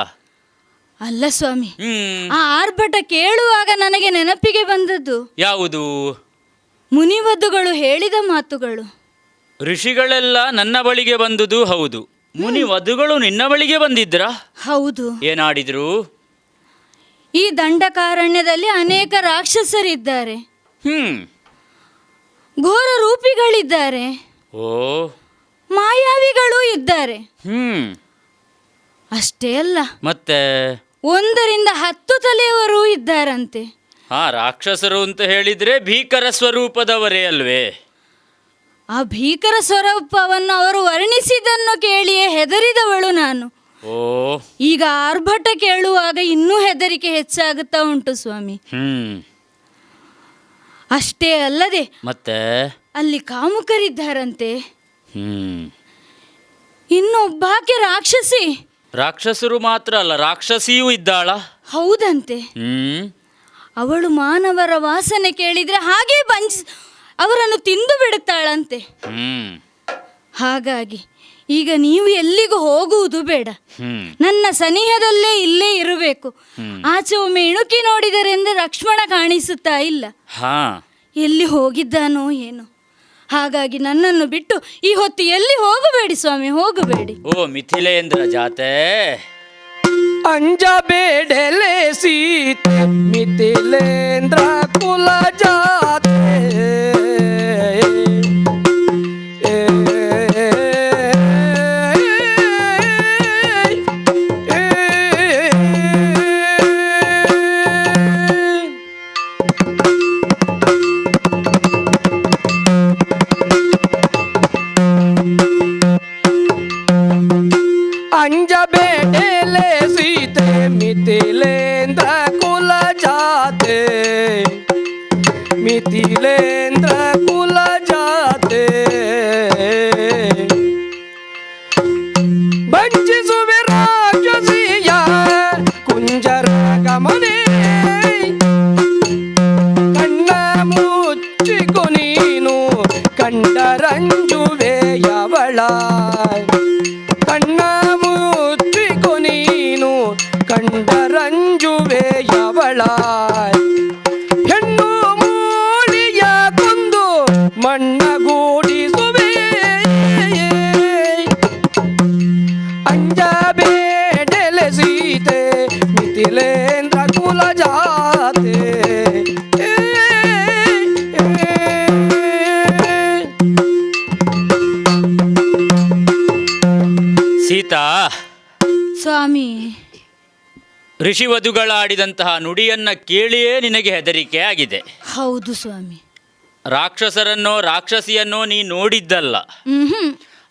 ಅಲ್ಲ ಸ್ವಾಮಿ, ಹ್ಮ್ ಆ ಆರ್ಭಟ ಕೇಳುವಾಗ ನನಗೆ ನೆನಪಿಗೆ ಬಂದದ್ದು ಯಾವುದು? ಮುನಿವಧುಗಳು ಹೇಳಿದ ಮಾತುಗಳು. ಋಷಿಗಳೆಲ್ಲ ನನ್ನ ಬಳಿಗೆ ಬಂದುದು ಹೌದು, ಮುನಿ ವಧುಗಳು ನಿನ್ನ ಬಳಿಗೆ ಬಂದಿದ್ರಾ? ಹೌದು. ಏನಾಡಿದ್ರು? ಈ ದಂಡಕಾರಣ್ಯದಲ್ಲಿ ಅನೇಕ ರಾಕ್ಷಸರಿದ್ದಾರೆ, ಘೋರ ರೂಪಿಗಳಿದ್ದಾರೆ, ಓ ಮಾಯಾವಿಗಳೂ ಇದ್ದಾರೆ. ಅಷ್ಟೇ ಅಲ್ಲ, ಮತ್ತೆ 1-10 ತಲೆಯವರು ಇದ್ದಾರಂತೆ. ರಾಕ್ಷಸರು ಅಂತ ಹೇಳಿದ್ರೆ ಭೀಕರ ಸ್ವರೂಪದವರೇ ಅಲ್ವೇ? ಆ ಭೀಕರ ಸ್ವರೂಪವನ್ನು ಅವರು ವರ್ಣಿಸಿದ್ದನ್ನು ಕೇಳಿಯೇ ಹೆದರಿದವಳು ನಾನು. ಓ, ಈಗ ಆರ್ಭಟ ಕೇಳುವಾಗ ಇನ್ನೂ ಹೆದರಿಕೆ ಹೆಚ್ಚಾಗುತ್ತಾ ಉಂಟು ಸ್ವಾಮಿ. ಅಷ್ಟೇ ಅಲ್ಲದೆ ಮತ್ತೆ ಅಲ್ಲಿ ಕಾಮುಕರಿದ್ದಾರಂತೆ. ಹ್ಮ್ ಇನ್ನೊಬ್ಬಾಕೆ ರಾಕ್ಷಸಿ. ರಾಕ್ಷಸರು ಮಾತ್ರ ಅಲ್ಲ, ರಾಕ್ಷಸಿಯೂ ಇದ್ದಾಳ? ಹೌದಂತೆ. ಅವಳು ಮಾನವರ ವಾಸನೆ ಕೇಳಿದ್ರೆ ಹಾಗೆ ಅವರನ್ನು ತಿಂದು ಬಿಡುತ್ತಾಳಂತೆ. ಹಾಗಾಗಿ ಈಗ ನೀವು ಎಲ್ಲಿಗೂ ಹೋಗುವುದು ಬೇಡ, ನನ್ನ ಸನಿಹದಲ್ಲೇ ಇಲ್ಲೇ ಇರಬೇಕು. ಆಚೆ ಒಮ್ಮೆ ಇಣುಕಿ ನೋಡಿದರೆಂದ್ರೆ ಲಕ್ಷ್ಮಣ ಕಾಣಿಸುತ್ತಾ ಇಲ್ಲ, ಎಲ್ಲಿ ಹೋಗಿದ್ದಾನೋ ಏನೋ. ಹಾಗಾಗಿ ನನ್ನನ್ನು ಬಿಟ್ಟು ಈ ಹೊತ್ತು ಎಲ್ಲಿ ಹೋಗಬೇಡಿ ಸ್ವಾಮಿ, ಹೋಗಬೇಡಿ. ಓ ಮಿಥಿಲೇಂದ್ರ ಜಾತೆ, ಅಂಜಬೇಡಲೆ ಸೀತೆ ಮಿಥಿಲೇಂದ್ರ ಕುಲ ಜಾತೆ. ಅಂಜಬೇಡಲೆ ಸೀತೆ ಮಿಥಿಲೇಂದ್ರ ಕುಲ ಜಾತೆ, ಮಿಥಿಲೇಂದ್ರ ಕುಲ ಜಾತೆ. ವಂಚಿಸುವೆ ರಾಕ್ಷಸಿಯ ಕುಂಜರ ಗಮನೆ, ಕಣ್ಣ ಮುಚ್ಚಿಕೊ ನೀನು ಕಂಡರಂಜುವೆಯವಳ. ಕಣ್ಣ ಮುಚ್ಚಿಕೊ ನೀನು ಕಂಡರಂಜುವೆಯವಳ. ಹೆಣ್ಣು ಮೂಡಿಯ ಕೊಂದು ಮಣ್ಣಗೂಡಿಸುವೆ. ಅಂಜಬೇಡಲೆ ಸೀತೆ ಮಿಥಿಲೇಂದ್ರ ಕುಲ ಜಾತೆ. ಸೀತಾ, ಸ್ವಾಮಿ, ಋಷಿವಧುಗಳಾಡಿದಂತಹ ನುಡಿಯನ್ನ ಕೇಳಿಯೇ ನಿನಗೆ ಹೆದರಿಕೆ ಆಗಿದೆ. ಹೌದು ಸ್ವಾಮಿ. ರಾಕ್ಷಸರನ್ನೋ ರಾಕ್ಷಸಿಯನ್ನೋ ನೀ ನೋಡಿದ್ದಲ್ಲ,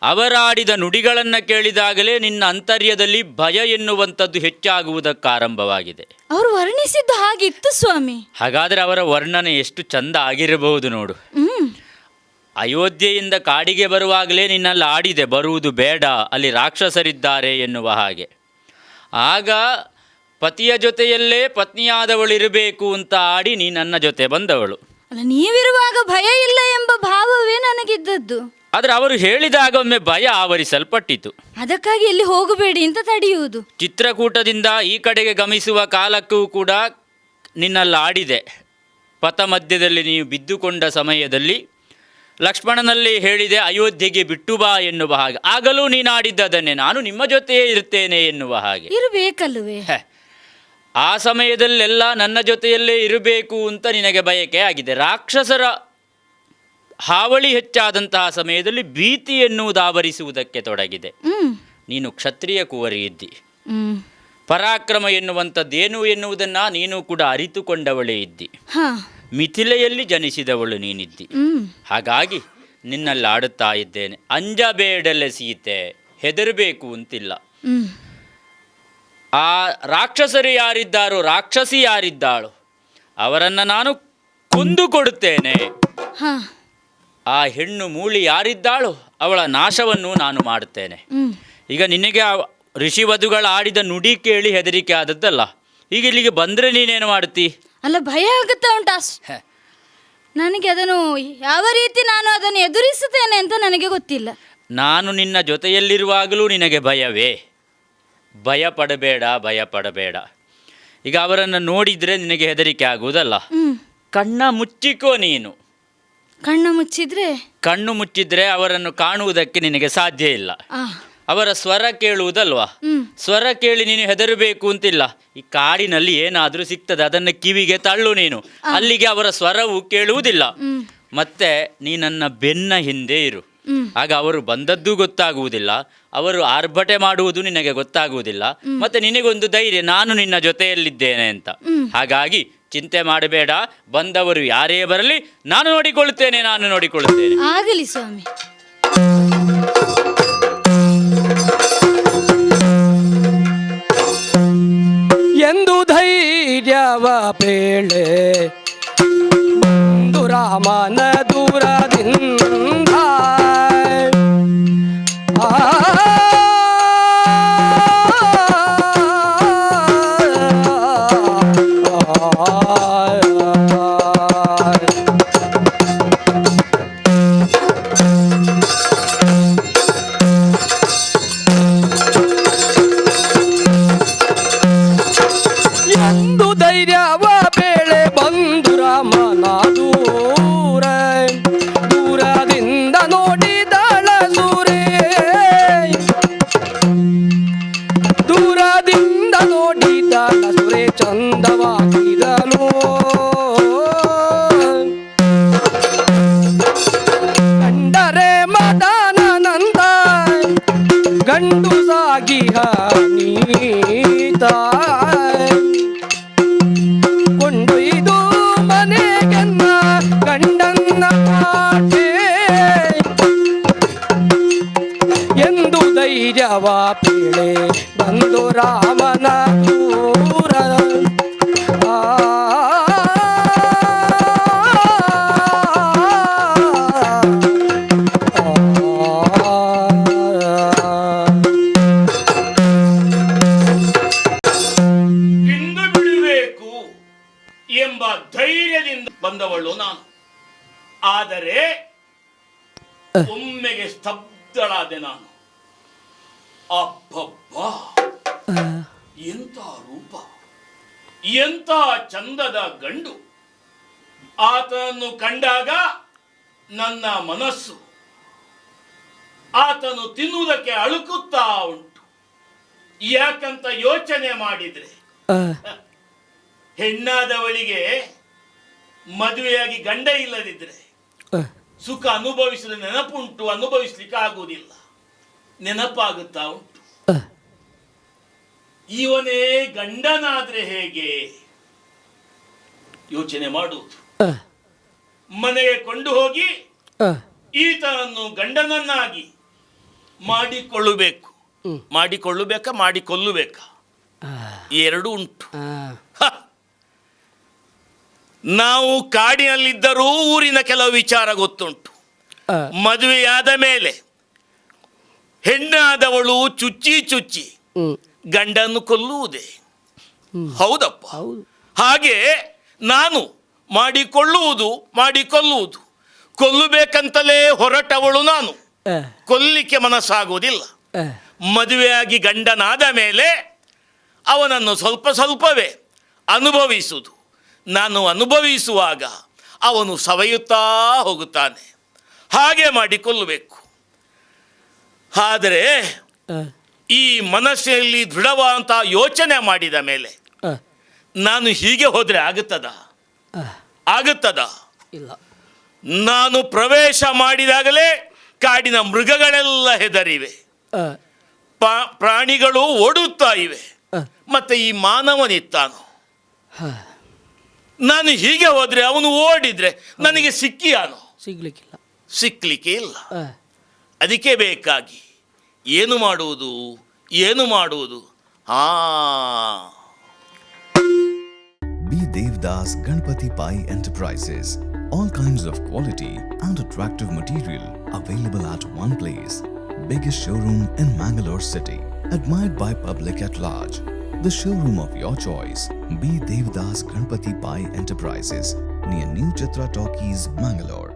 ಅವರಾಡಿದ ನುಡಿಗಳನ್ನು ಕೇಳಿದಾಗಲೇ ನಿನ್ನ ಅಂತರ್ಯದಲ್ಲಿ ಭಯ ಎನ್ನುವಂಥದ್ದು ಹೆಚ್ಚಾಗುವುದಕ್ಕಾರಂಭವಾಗಿದೆ. ಅವರು ವರ್ಣಿಸಿದ್ದು ಹಾಗಿತ್ತು ಸ್ವಾಮಿ. ಹಾಗಾದರೆ ಅವರ ವರ್ಣನೆ ಎಷ್ಟು ಚಂದ ಆಗಿರಬಹುದು ನೋಡು. ಅಯೋಧ್ಯೆಯಿಂದ ಕಾಡಿಗೆ ಬರುವಾಗಲೇ ನಿನ್ನಲ್ಲಿ ಆಡಿದೆ, ಬರುವುದು ಬೇಡ, ಅಲ್ಲಿ ರಾಕ್ಷಸರಿದ್ದಾರೆ ಎನ್ನುವ ಹಾಗೆ. ಆಗ ಪತಿಯ ಜೊತೆಯಲ್ಲೇ ಪತ್ನಿಯಾದವಳಿರಬೇಕು ಅಂತ ಆಡಿ ನೀ ನನ್ನ ಜೊತೆ ಬಂದವಳು. ಅಲ್ಲ, ನೀವಿರುವಾಗ ಭಯ ಇಲ್ಲ ಎಂಬ ಭಾವವೇ ನನಗಿದ್ದದ್ದು. ಆದರೆ ಅವರು ಹೇಳಿದಾಗ ಒಮ್ಮೆ ಭಯ ಆವರಿಸಲ್ಪಟ್ಟಿತು. ಅದಕ್ಕಾಗಿ ಎಲ್ಲಿ ಹೋಗಬೇಡಿ ಅಂತ ತಡೆಯುವುದು. ಚಿತ್ರಕೂಟದಿಂದ ಈ ಕಡೆಗೆ ಗಮಿಸುವ ಕಾಲಕ್ಕೂ ಕೂಡ ನಿನ್ನಲ್ಲಿ ಆಡಿದೆ. ಪಥ ಮಧ್ಯದಲ್ಲಿ ನೀವು ಬಿದ್ದುಕೊಂಡ ಸಮಯದಲ್ಲಿ ಲಕ್ಷ್ಮಣನಲ್ಲಿ ಹೇಳಿದೆ, ಅಯೋಧ್ಯೆಗೆ ಬಿಟ್ಟು ಬಾ ಎನ್ನುವ ಹಾಗೆ. ಆಗಲೂ ನೀನಾಡಿದ್ದದನ್ನೇ, ನಾನು ನಿಮ್ಮ ಜೊತೆಯೇ ಇರ್ತೇನೆ ಎನ್ನುವ ಹಾಗೆ. ಇರಬೇಕಲ್ವೇ? ಆ ಸಮಯದಲ್ಲೆಲ್ಲ ನನ್ನ ಜೊತೆಯಲ್ಲೇ ಇರಬೇಕು ಅಂತ ನಿನಗೆ ಬಯಕೆ ಆಗಿದೆ. ರಾಕ್ಷಸರ ಹಾವಳಿ ಹೆಚ್ಚಾದಂತಹ ಸಮಯದಲ್ಲಿ ಭೀತಿ ಎನ್ನುವುದು ಆವರಿಸುವುದಕ್ಕೆ ತೊಡಗಿದೆ. ನೀನು ಕ್ಷತ್ರಿಯ ಕುವರಿ ಇದ್ದಿ, ಪರಾಕ್ರಮ ಎನ್ನುವಂಥದ್ದೇನು ಎನ್ನುವುದನ್ನು ನೀನು ಕೂಡ ಅರಿತುಕೊಂಡವಳೇ ಇದ್ದಿ, ಮಿಥಿಲೆಯಲ್ಲಿ ಜನಿಸಿದವಳು ನೀನಿದ್ದಿ. ಹಾಗಾಗಿ ನಿನ್ನಲ್ಲಿ ಆಡುತ್ತಾ ಇದ್ದೇನೆ, ಅಂಜಬೇಡಲೆ ಸೀತೆ, ಹೆದರಬೇಕು ಅಂತಿಲ್ಲ. ಆ ರಾಕ್ಷಸರು ಯಾರಿದ್ದಾರೋ, ರಾಕ್ಷಸಿ ಯಾರಿದ್ದಾಳೋ ಅವರನ್ನು ನಾನು ಕೊಂದು ಕೊಡುತ್ತೇನೆ. ಆ ಹೆಣ್ಣು ಮೂಳಿ ಯಾರಿದ್ದಾಳೋ ಅವಳ ನಾಶವನ್ನು ನಾನು ಮಾಡುತ್ತೇನೆ. ಈಗ ನಿನಗೆ ಆ ಋಷಿವಧುಗಳು ಆಡಿದ ನುಡಿ ಕೇಳಿ ಹೆದರಿಕೆ ಆದದ್ದಲ್ಲ, ಈಗ ಇಲ್ಲಿಗೆ ಬಂದರೆ ನೀನೇನು ಮಾಡುತ್ತಿ? ಅಲ್ಲ, ಭಯ ಆಗುತ್ತಾ ಉಂಟಾ? ನನಗೆ ಅದನ್ನು ಯಾವ ರೀತಿ ನಾನು ಅದನ್ನು ಎದುರಿಸುತ್ತೇನೆ ಅಂತ ನನಗೆ ಗೊತ್ತಿಲ್ಲ. ನಾನು ನಿನ್ನ ಜೊತೆಯಲ್ಲಿರುವಾಗಲೂ ನಿನಗೆ ಭಯವೇ? ಭಯ ಪಡಬೇಡ. ಈಗ ಅವರನ್ನು ನೋಡಿದರೆ ನಿನಗೆ ಹೆದರಿಕೆ ಆಗುವುದಲ್ಲ. ಕಣ್ಣ ಮುಚ್ಚಿಕೋ ನೀನು. ಕಣ್ಣು ಮುಚ್ಚಿದ್ರೆ ಅವರನ್ನು ಕಾಣುವುದಕ್ಕೆ ನಿನಗೆ ಸಾಧ್ಯ ಇಲ್ಲ. ಅವರ ಸ್ವರ ಕೇಳುವುದಲ್ವಾ, ಸ್ವರ ಕೇಳಿ ನೀನು ಹೆದರಬೇಕು ಅಂತಿಲ್ಲ. ಈ ಕಾಡಿನಲ್ಲಿ ಏನಾದರೂ ಸಿಗ್ತದೆ, ಅದನ್ನು ಕಿವಿಗೆ ತಳ್ಳು ನೀನು, ಅಲ್ಲಿಗೆ ಅವರ ಸ್ವರವು ಕೇಳುವುದಿಲ್ಲ. ಮತ್ತೆ ನೀ ನನ್ನ ಬೆನ್ನ ಹಿಂದೆ ಇರು, ಆಗ ಅವರು ಬಂದದ್ದು ಗೊತ್ತಾಗುವುದಿಲ್ಲ, ಅವರು ಆರ್ಭಟೆ ಮಾಡುವುದು ನಿನಗೆ ಗೊತ್ತಾಗುವುದಿಲ್ಲ. ಮತ್ತೆ ನಿನಗೊಂದು ಧೈರ್ಯ, ನಾನು ನಿನ್ನ ಜೊತೆಯಲ್ಲಿದ್ದೇನೆ ಅಂತ. ಹಾಗಾಗಿ ಚಿಂತೆ ಮಾಡಬೇಡ, ಬಂದವರು ಯಾರೇ ಬರಲಿ ನಾನು ನೋಡಿಕೊಳ್ಳುತ್ತೇನೆ. ಆಗಲಿ ಸ್ವಾಮಿ. ಎಂದು ಧೈರ್ಯವ ಬೇಳೆ ಬಂದು ರಾಮನ ದೂರದಿಂದ ಎಂದು ಧೈರ್ಯವ ಬೇಳೆ ಬಂದು ರಾಮನ ದೂರದಿಂದ ನೋಡಿದಳ ಸೂರೆ, ದೂರದಿಂದ ನೋಡಿದಳ ಸುರೆ ಚಂದವಾಗಿದಳು. ಕಂಡರೆ ಮದನನಂದ ಗಂಡು ಸಾಗಿಹ ನೀತ ಕೊಂಡೊಯ್ದು ಮನೆಗೆನ್ನ ಗಂಡನ್ನ ಕಾಟೆ ಎಂದು ಧೈರ್ಯವ ಪೀಳೆ ಬಂದು ರಾಮನ ದೂರ. ಎಂಬ ಧೈರ್ಯದಿಂದ ಬಂದವಳು ನಾನು. ಆದರೆ ಒಮ್ಮೆಗೆ ಸ್ತಬ್ಧಳಾದೆ ನಾನು. ಅಬ್ಬಬ್ಬಾ, ಎಂಥ ರೂಪ, ಎಂಥ ಚಂದದ ಗಂಡು. ಆತನನ್ನು ಕಂಡಾಗ ನನ್ನ ಮನಸ್ಸು ಆತನು ತಿನ್ನುವುದಕ್ಕೆ ಅಳುಕುತ್ತಾ ಉಂಟು. ಯಾಕಂತ ಯೋಚನೆ ಮಾಡಿದ್ರೆ, ಹೆಣ್ಣಾದವಳಿಗೆ ಮದುವೆಯಾಗಿ ಗಂಡ ಇಲ್ಲದಿದ್ರೆ ಸುಖ ಅನುಭವಿಸಿದ ನೆನಪುಂಟು, ಅನುಭವಿಸ್ಲಿಕ್ಕೆ ಆಗುವುದಿಲ್ಲ, ನೆನಪಾಗುತ್ತಾ ಉಂಟು. ಇವನೇ ಗಂಡನಾದ್ರೆ ಹೇಗೆ ಯೋಚನೆ ಮಾಡುವುದು. ಮನೆಗೆ ಕೊಂಡು ಹೋಗಿ ಈತನನ್ನು ಗಂಡನನ್ನಾಗಿ ಮಾಡಿಕೊಳ್ಳಬೇಕಾ ಎರಡು ಉಂಟು. ನಾವು ಕಾಡಿನಲ್ಲಿದ್ದರೂ ಊರಿನ ಕೆಲವು ವಿಚಾರ ಗೊತ್ತುಂಟು. ಮದುವೆಯಾದ ಮೇಲೆ ಹೆಣ್ಣಾದವಳು ಚುಚ್ಚಿ ಗಂಡನ್ನು ಕೊಲ್ಲುವುದೇ. ಹೌದಪ್ಪ. ಹಾಗೆ ನಾನು ಮಾಡಿಕೊಳ್ಳುವುದು ಕೊಲ್ಲಬೇಕಂತಲೇ ಹೊರಟವಳು ನಾನು. ಕೊಲ್ಲಿಕ್ಕೆ ಮನಸ್ಸಾಗುವುದಿಲ್ಲ. ಮದುವೆಯಾಗಿ ಗಂಡನಾದ ಮೇಲೆ ಅವನನ್ನು ಸ್ವಲ್ಪವೇ ಅನುಭವಿಸುವುದು. ನಾನು ಅನುಭವಿಸುವಾಗ ಅವನು ಸವೆಯುತ್ತಾ ಹೋಗುತ್ತಾನೆ. ಹಾಗೆ ಮಾಡಿಕೊಳ್ಳಬೇಕು. ಆದರೆ ಈ ಮನಸ್ಸಿನಲ್ಲಿ ದೃಢವಾದಂಥ ಯೋಚನೆ ಮಾಡಿದ ಮೇಲೆ ನಾನು ಹೀಗೆ ಹೋದರೆ ಆಗುತ್ತದ? ಇಲ್ಲ. ನಾನು ಪ್ರವೇಶ ಮಾಡಿದಾಗಲೇ ಕಾಡಿನ ಮೃಗಗಳೆಲ್ಲ ಹೆದರಿವೆ, ಪ್ರಾಣಿಗಳು ಓಡುತ್ತಾ ಇವೆ, ಮತ್ತೆ ಈ ಮಾನವನಿತ್ತಾನು. ನಾನು ಹೀಗೆ ಹೋದರೆ ಅವನು ಓಡಿದ್ರೆ ನನಗೆ ಸಿಕ್ಕಲಿಕ್ಕೆ ಇಲ್ಲ. ಅದಕ್ಕೆ ಬೇಕಾಗಿ ಏನು ಮಾಡುವುದು? Be Devdas Ganpati Pai Enterprises. All kinds of quality and attractive material available at one place. Biggest showroom in Mangalore city. Admired by public at large. The showroom of your choice. Be Devdas Ganpati Pai Enterprises. Near New Chitra Talkies, Mangalore.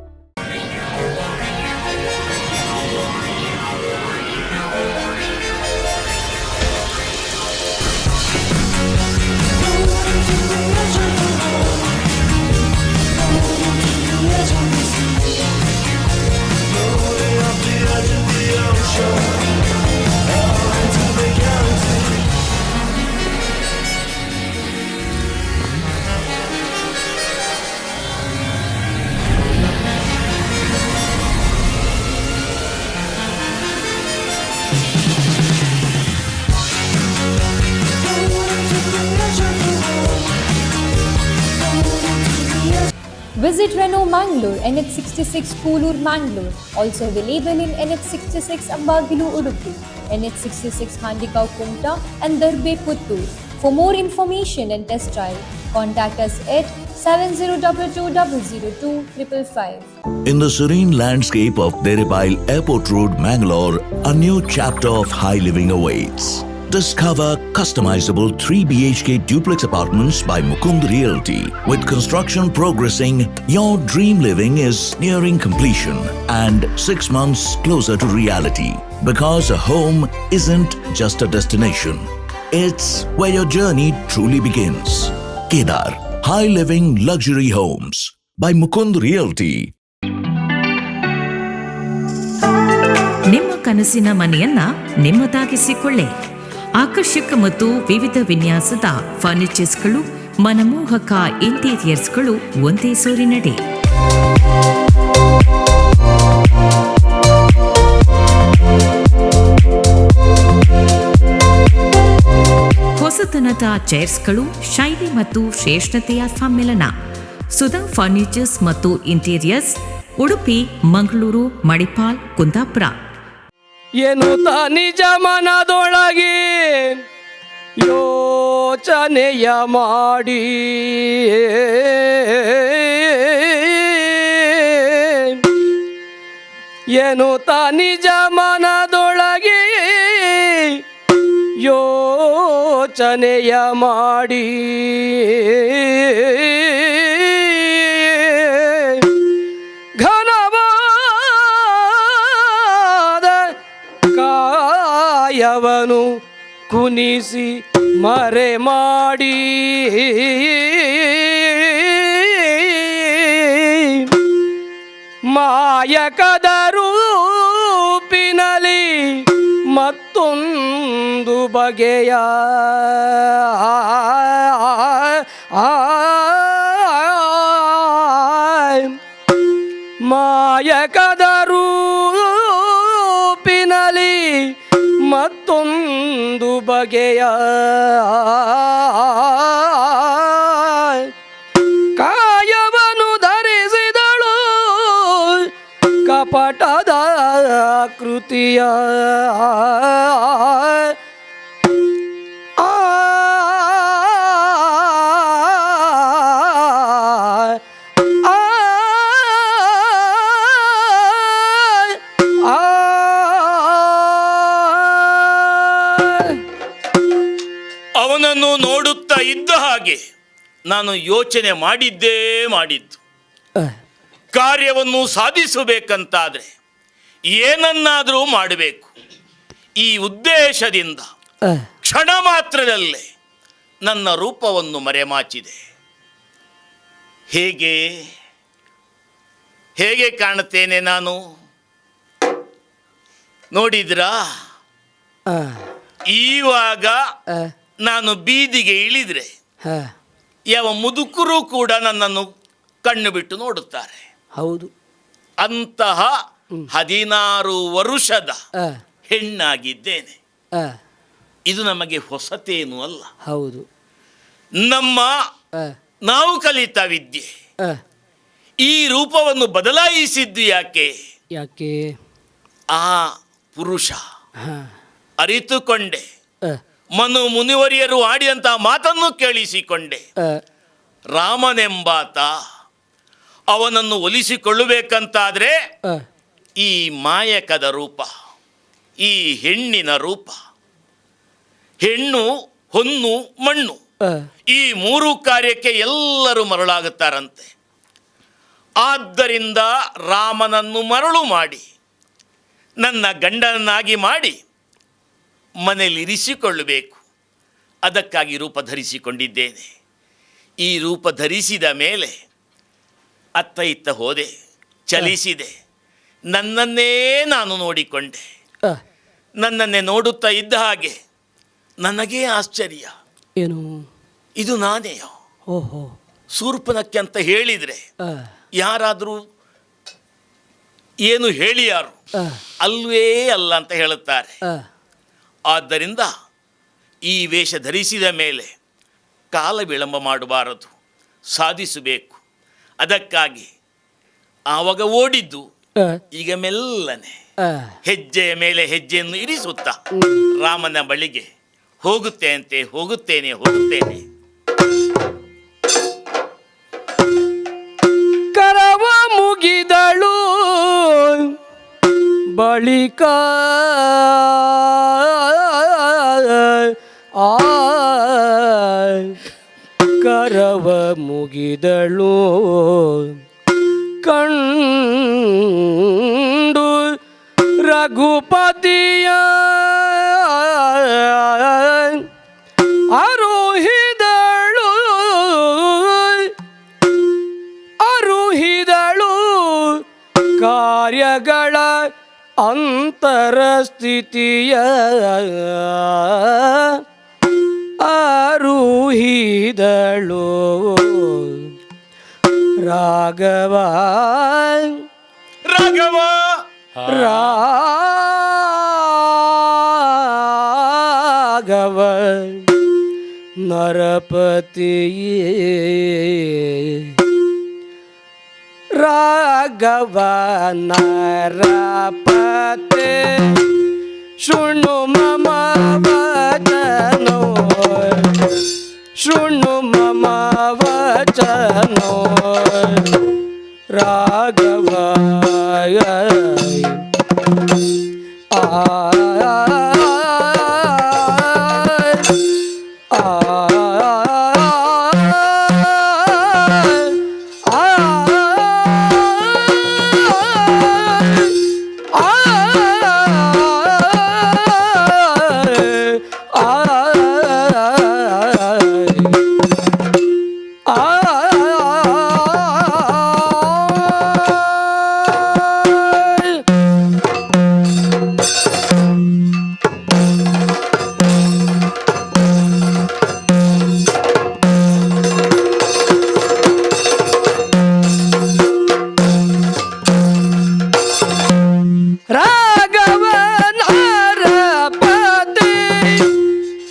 Visit Renault Mangalore, NH66 Koolur, Mangalore. Also available in NH66 Ambagilu, Udupi, NH66 Handikau, Kumta and Darbe, Puttur. For more information and test drive, contact us at 7022002555. In the serene landscape of Deribail Airport Road, Mangalore, a new chapter of high living awaits. Discover customizable 3 BHK duplex apartments by Mukund Realty. With construction progressing, your dream living is nearing completion and 6 months closer to reality. Because a home isn't just a destination, it's where your journey truly begins. Kedar, high living luxury homes by Mukund Realty. ನಿಮ್ಮ ಕನಸಿನ ಮನೆಯನ್ನ ನಿಮ್ಮದಾಗಿಸಿಕೊಳ್ಳಿ. ಆಕರ್ಷಕ ಮತ್ತು ವಿವಿಧ ವಿನ್ಯಾಸದ ಫರ್ನಿಚರ್ಸ್ಗಳು, ಮನಮೋಹಕ ಇಂಟೀರಿಯರ್ಸ್ಗಳು ಒಂದೇ ಸೂರಿನಡಿ. ಹೊಸತನದ ಚೇರ್ಸ್ಗಳು, ಶೈಲಿ ಮತ್ತು ಶ್ರೇಷ್ಠತೆಯ ಸಮ್ಮಿಲನ. ಸುಧಾ ಫರ್ನಿಚರ್ಸ್ ಮತ್ತು ಇಂಟೀರಿಯರ್ಸ್, ಉಡುಪಿ, ಮಂಗಳೂರು, ಮಣಿಪಾಲ್, ಕುಂದಾಪುರ. ಎನ್ನುತ್ತ ನಿಜ ಮನದೊಳಗೆ ಯೋಚನೆಯ ಮಾಡಿ ಎನ್ನುತ್ತ ನಿಜ ಮನದೊಳಗೆ ಯೋಚನೆಯ ಮಾಡಿ ಯವನು ಕುನಿಸಿ ಮರೆ ಮಾಡಿ ಮಾಯಕದ ರೂಪಿನಲ್ಲಿ ಮತ್ತೊಂದು ಬಗೆಯ ಮಾಯಕದ ರೂಪಿನಲ್ಲಿ ಮತ್ತೊಂದು ಬಗೆಯ ಕಾಯವನ್ನು ಧರಿಸಿದಳು ಕಪಟದ ಕೃತಿಯ ಅವನನ್ನು ನೋಡುತ್ತಾ ಇದ್ದ ಹಾಗೆ ನಾನು ಯೋಚನೆ ಮಾಡಿದ್ದು ಕಾರ್ಯವನ್ನು ಸಾಧಿಸಬೇಕಂತಾದರೆ ಏನನ್ನಾದರೂ ಮಾಡಬೇಕು. ಈ ಉದ್ದೇಶದಿಂದ ಕ್ಷಣ ಮಾತ್ರದಲ್ಲೇ ನನ್ನ ರೂಪವನ್ನು ಮರೆಮಾಚಿದೆ. ಹೇಗೆ ಕಾಣುತ್ತೇನೆ ನಾನು ನೋಡಿದ್ರಾ? ಈವಾಗ ನಾನು ಬೀದಿಗೆ ಇಳಿದ್ರೆ ಯಾವ ಮುದುಕರು ಕೂಡ ನನ್ನನ್ನು ಕಣ್ಣು ಬಿಟ್ಟು ನೋಡುತ್ತಾರೆ. ಹೌದು. ಅಂತಹ 16 ವರುಷದ ಆ, ಹೆಣ್ಣಾಗಿದ್ದೇನೆ. ಆ, ಇದು ನಮಗೆ ಹೊಸತೇನು ಅಲ್ಲ. ಹೌದು. ನಮ್ಮ ಆ, ನಾವು ಕಲಿತ ವಿದ್ಯೆ ಆ, ಈ ರೂಪವನ್ನು ಬದಲಾಯಿಸಿದ್ದು ಯಾಕೆ? ಯಾಕೆ? ಆ ಪುರುಷ ಹಾ. ಅರಿತುಕೊಂಡೆ. ಆ, ಮನು ಮುನಿವರಿಯರು ಆಡಿದಂತಹ ಮಾತನ್ನು ಕೇಳಿಸಿಕೊಂಡೆ. ಆ, ರಾಮನೆಂಬಾತ ಅವನನ್ನು ಒಲಿಸಿಕೊಳ್ಳಬೇಕಂತಾದರೆ ಆ, ಈ ಮಾಯಕದ ರೂಪ, ಈ ಹೆಣ್ಣಿನ ರೂಪ, ಹೆಣ್ಣು ಹೊನ್ನು ಮಣ್ಣು, ಆ, ಈ 3 ಕಾರ್ಯಕ್ಕೆ ಎಲ್ಲರೂ ಮರಳಾಗುತ್ತಾರಂತೆ. ಆದ್ದರಿಂದ ರಾಮನನ್ನು ಮರಳು ಮಾಡಿ ನನ್ನ ಗಂಡನನ್ನಾಗಿ ಮಾಡಿ ಮನೆಯಲ್ಲಿ ಇರಿಸಿಕೊಳ್ಳಬೇಕು. ಅದಕ್ಕಾಗಿ ರೂಪ ಧರಿಸಿಕೊಂಡಿದ್ದೇನೆ. ಈ ರೂಪ ಧರಿಸಿದ ಮೇಲೆ ಅತ್ತ ಇತ್ತ ಹೋದೆ, ಚಲಿಸಿದೆ, ನನ್ನನ್ನೇ ನಾನು ನೋಡಿಕೊಂಡೆ. ಆ, ನನ್ನನ್ನೇ ನೋಡುತ್ತಾ ಇದ್ದ ಹಾಗೆ ನನಗೇ ಆಶ್ಚರ್ಯ, ಏನು? ಇದು ನಾನೇಯೋ? ಓಹೋ. ಶೂರ್ಪನಖಿ ಅಂತ ಹೇಳಿದರೆ ಆ, ಯಾರಾದರೂ ಏನು ಹೇಳಿ ಯಾರು ಆ, ಅಲ್ವೇ ಅಲ್ಲ ಅಂತ ಹೇಳುತ್ತಾರೆ. ಆ, ಆದ್ದರಿಂದ ಈ ವೇಷ ಧರಿಸಿದ ಮೇಲೆ ಕಾಲ ವಿಳಂಬ ಮಾಡಬಾರದು, ಸಾಧಿಸಬೇಕು. ಅದಕ್ಕಾಗಿ ಆವಾಗ ಓಡಿದ್ದು ಆ, ಈಗ ಮೆಲ್ಲನೆ ಆ, ಹೆಜ್ಜೆಯ ಮೇಲೆ ಹೆಜ್ಜೆಯನ್ನು ಇರಿಸುತ್ತಾ ರಾಮನ ಬಳಿಗೆ ಹೋಗುತ್ತೇನೆ. ಕರವ ಮುಗಿದಳು ಬಳಿಕ ಆ, ಕರವ ಮುಗಿದಳು ಕಂಡು ರಘುಪತಿಯ ಅರುಹಿದಳು ಕಾರ್ಯಗಳ ಅಂತರ ಸ್ಥಿತಿಯ ಅರುಹಿದಳು ರಾಘವ ರಾಘವ ನರಪತಿಯೇ ರಾಘವ ನರಪತೆ ಶೃಣು ಮಮ ವಚನೋ ಶೃಣು ಮಮ ವಚನೋ ರಾಘವ ಆ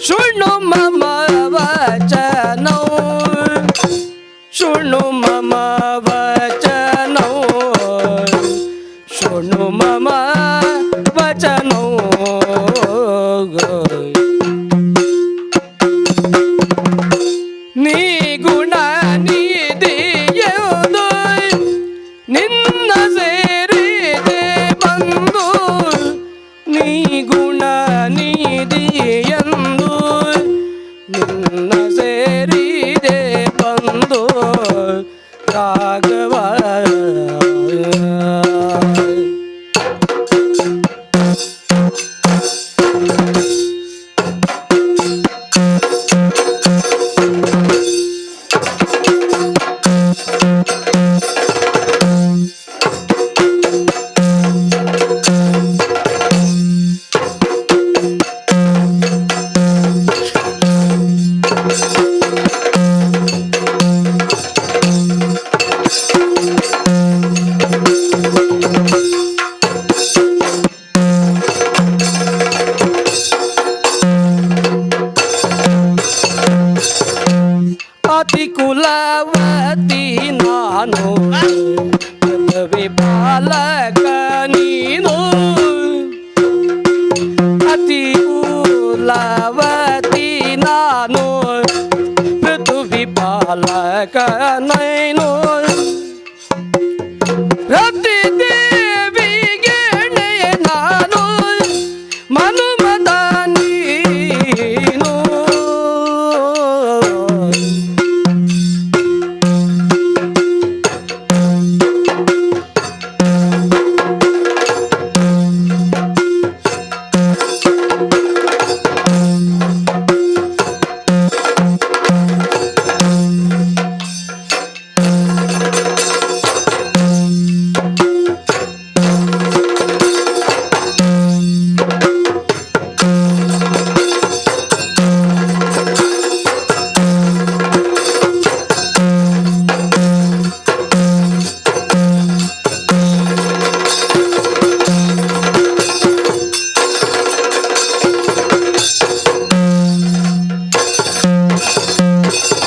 ಶೃಣು ಮಮ ವಚನೋ ಶೃಣು ಮಮ ವಚನೋ ನೀ ಗುಣ ನಿಧಿಯದು ನಿನ್ನ ಸೇರಿದೆ ಬಂದು ನೀ ಗುಣ ನಿಧಿಯಂದು ನಿನ್ನ ಸೇರಿದೆ ಬಂದು ರಾಘವ ಕುಲವತಿ ನಾನು ಪೃಥ್ವಿ ಪಾಲಕ ನೀನು ಅತಿ ಕುಲವತಿ ನಾನು ಪೃಥ್ವಿ ಪಾಲಕ ನೈನು ರತಿ ದೇವಿಗೆ ನಾನು ಮನುಮದ ನೀನು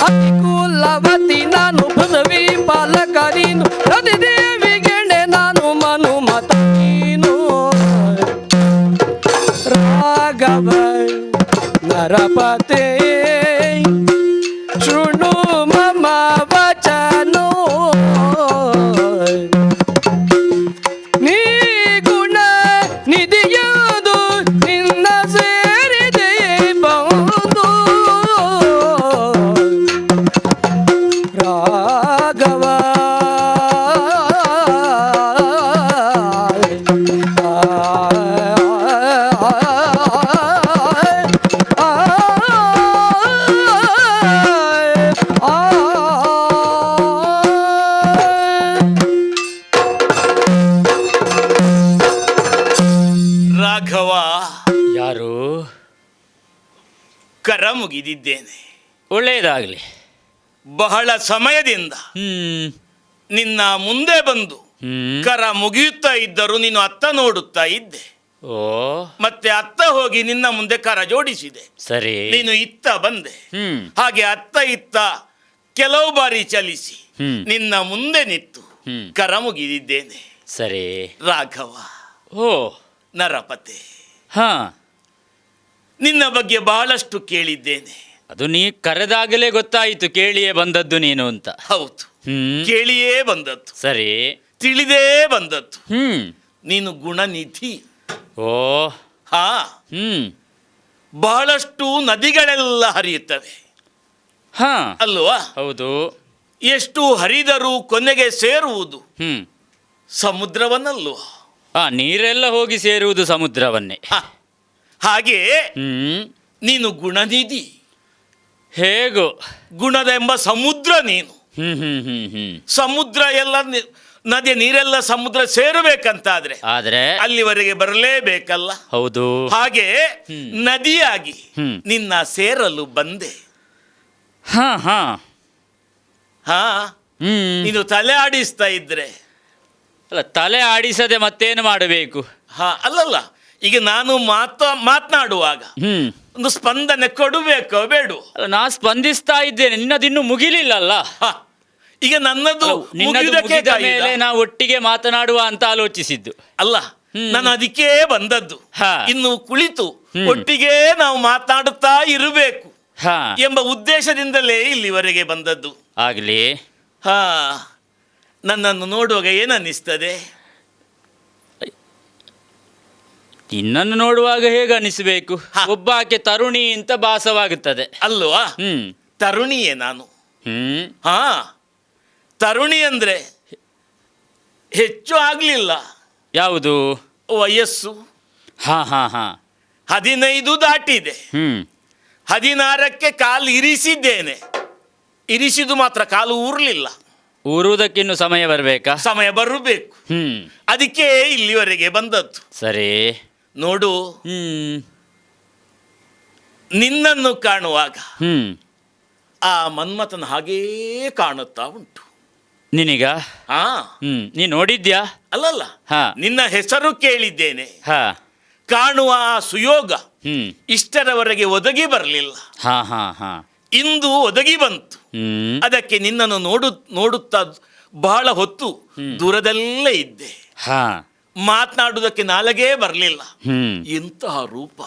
ಅತಿ ಕುಲವತಿ ನಾನು ಪೃಥ್ವಿ ಪಾಲಕ ನೀನು ರತಿ ದೇವಿಗೆ ನಾನು ಮನುಮತ ನೀನು ರಾಘವ ನರಪತೆ ಶೃಣು ಮಮ ವಚನೋ ನೀ ಗುಣ ನಿಧಿಯಾದು ನಿನ್ನ ಸೇರಿದೆ ಬಂದು ರಾಘವ ರಾಘವ, ಯಾರು? ಕರ ಮುಗಿದಿದ್ದೇನೆ. ಒಳ್ಳೆಯದಾಗಲಿ. ಬಹಳ ಸಮಯದಿಂದ ನಿನ್ನ ಮುಂದೆ ಬಂದು ಕರ ಮುಗಿಯುತ್ತಾ ಇದ್ದರೂ ನೀನು ಅತ್ತ ನೋಡುತ್ತಾ ಇದ್ದೆ. ಓ, ಮತ್ತೆ ಅತ್ತ ಹೋಗಿ ನಿನ್ನ ಮುಂದೆ ಕರ ಜೋಡಿಸಿದೆ. ಸರಿ. ನೀನು ಇತ್ತ ಬಂದೆ. ಹಾಗೆ ಅತ್ತ ಇತ್ತ ಕೆಲವು ಬಾರಿ ಚಲಿಸಿ ನಿನ್ನ ಮುಂದೆ ನಿಂತು ಕರ ಮುಗಿದಿದ್ದೇನೆ. ಸರಿ ರಾಘವ. ಓ ನರಪತೆ, ಹಾ, ನಿನ್ನ ಬಗ್ಗೆ ಬಹಳಷ್ಟು ಕೇಳಿದ್ದೇನೆ. ಅದು ನೀ ಕರೆದಾಗಲೇ ಗೊತ್ತಾಯಿತು ಕೇಳಿಯೇ ಬಂದದ್ದು ನೀನು ಅಂತ. ಹೌದು, ಕೇಳಿಯೇ ಬಂದದ್ದು. ಸರಿ, ತಿಳಿದೇ ಬಂದದ್ದು. ನೀನು ಗುಣನಿಧಿ. ಓ, ಹಾ, ಬಹಳಷ್ಟು ನದಿಗಳೆಲ್ಲ ಹರಿಯುತ್ತವೆ. ಹಾ, ಅಲ್ವಾ? ಹೌದು. ಎಷ್ಟು ಹರಿದರೂ ಕೊನೆಗೆ ಸೇರುವುದು ಸಮುದ್ರವನ್ನಲ್ವಾ? ನೀರೆಲ್ಲ ಹೋಗಿ ಸೇರುವುದು ಸಮುದ್ರವನ್ನೇ. ಹಾಗೆ ನೀನು ಗುಣನಿಧಿ. ಹೇಗೋ ಗುಣದೆಂಬ ಸಮುದ್ರ ನೀನು. ಸಮುದ್ರ ಎಲ್ಲ ನದಿಯ ನೀರೆಲ್ಲ ಸಮುದ್ರ ಸೇರಬೇಕಂತಾದ್ರೆ ಆದ್ರೆ ಅಲ್ಲಿವರೆಗೆ ಬರಲೇಬೇಕಲ್ಲ. ಹೌದು. ಹಾಗೆ ನದಿಯಾಗಿ ನಿನ್ನ ಸೇರಲು ಬಂದೆ. ಹಾ ಹಾ ಹಾ, ನೀನು ತಲೆ ಆಡಿಸ್ತಾ ಇದ್ರೆ. ಅಲ್ಲ, ತಲೆ ಆಡಿಸದೆ ಮತ್ತೇನು ಮಾಡಬೇಕು? ಹಾ, ಅಲ್ಲಲ್ಲ, ಈಗ ನಾನು ಮಾತನಾಡುವಾಗ ಒಂದು ಸ್ಪಂದನೆ ಕೊಡಬೇಕೋ ಬೇಡ? ಅಲ್ಲ, ನಾ ಸ್ಪಂದಿಸ್ತಾ ಇದ್ದೇನೆ, ನಿನ್ನದಿನ್ನೂ ಮುಗಿಲಿಲ್ಲಲ್ಲ. ಈಗ ನನ್ನದು ಮುಗಿದ ಮೇಲೆ ನಾವು ಒಟ್ಟಿಗೆ ಮಾತನಾಡುವ ಅಂತ ಆಲೋಚಿಸಿದ್ದು ಅಲ್ಲ. ನಾನು ಅದಕ್ಕೆ ಬಂದದ್ದು. ಇನ್ನು ಕುಳಿತು ಒಟ್ಟಿಗೆ ನಾವು ಮಾತನಾಡುತ್ತಾ ಇರಬೇಕು ಎಂಬ ಉದ್ದೇಶದಿಂದಲೇ ಇಲ್ಲಿವರೆಗೆ ಬಂದದ್ದು. ಆಗ್ಲಿ. ಹಾ, ನನ್ನನ್ನು ನೋಡುವಾಗ ಏನನ್ನಿಸ್ತದೆ? ನಿನ್ನನ್ನು ನೋಡುವಾಗ ಹೇಗೆ ಅನಿಸಬೇಕು? ಒಬ್ಬಾಕೆ ತರುಣಿ ಅಂತ ಭಾಸವಾಗುತ್ತದೆ ಅಲ್ವಾ? ತರುಣಿಯೇ ನಾನು. ಹಾ, ತರುಣಿ ಅಂದ್ರೆ ಹೆಚ್ಚು ಆಗ್ಲಿಲ್ಲ. ಯಾವುದು ವಯಸ್ಸು? ಹಾ ಹಾ ಹಾ 15 ದಾಟಿದೆ. 16ಕ್ಕೆ ಕಾಲು ಇರಿಸಿದ್ದೇನೆ. ಇರಿಸಿದು ಮಾತ್ರ ಕಾಲು ಊರ್ಲಿಲ್ಲ. ಊರುವುದಕ್ಕಿನ್ನು ಸಮಯ ಬರಬೇಕಾ? ಸಮಯ ಬರಬೇಕು. ಅದಕ್ಕೆ ಇಲ್ಲಿವರೆಗೆ ಬಂದದ್ದು. ಸರಿ, ನೋಡು, ನಿನ್ನನ್ನು ಕಾಣುವಾಗ ಆ ಮನ್ಮಥನ ಹಾಗೇ ಕಾಣುತ್ತಾ ಉಂಟು. ನಿನಗ? ಹಾ, ನೀ ನೋಡಿದ್ಯಾ? ಅಲ್ಲಲ್ಲ, ನಿನ್ನ ಹೆಸರು ಕೇಳಿದ್ದೇನೆ. ಕಾಣುವ ಆ ಸುಯೋಗ ಇಷ್ಟರವರೆಗೆ ಒದಗಿ ಬರಲಿಲ್ಲ. ಇಂದು ಒದಗಿ ಬಂತು. ಅದಕ್ಕೆ ನಿನ್ನನ್ನು ನೋಡುತ್ತಾ ಬಹಳ ಹೊತ್ತು ದೂರದಲ್ಲೇ ಇದ್ದೆ. ಮಾತನಾಡುವುದಕ್ಕೆ ನಾಲಗೇ ಬರಲಿಲ್ಲ. ಎಂತಹ ರೂಪ,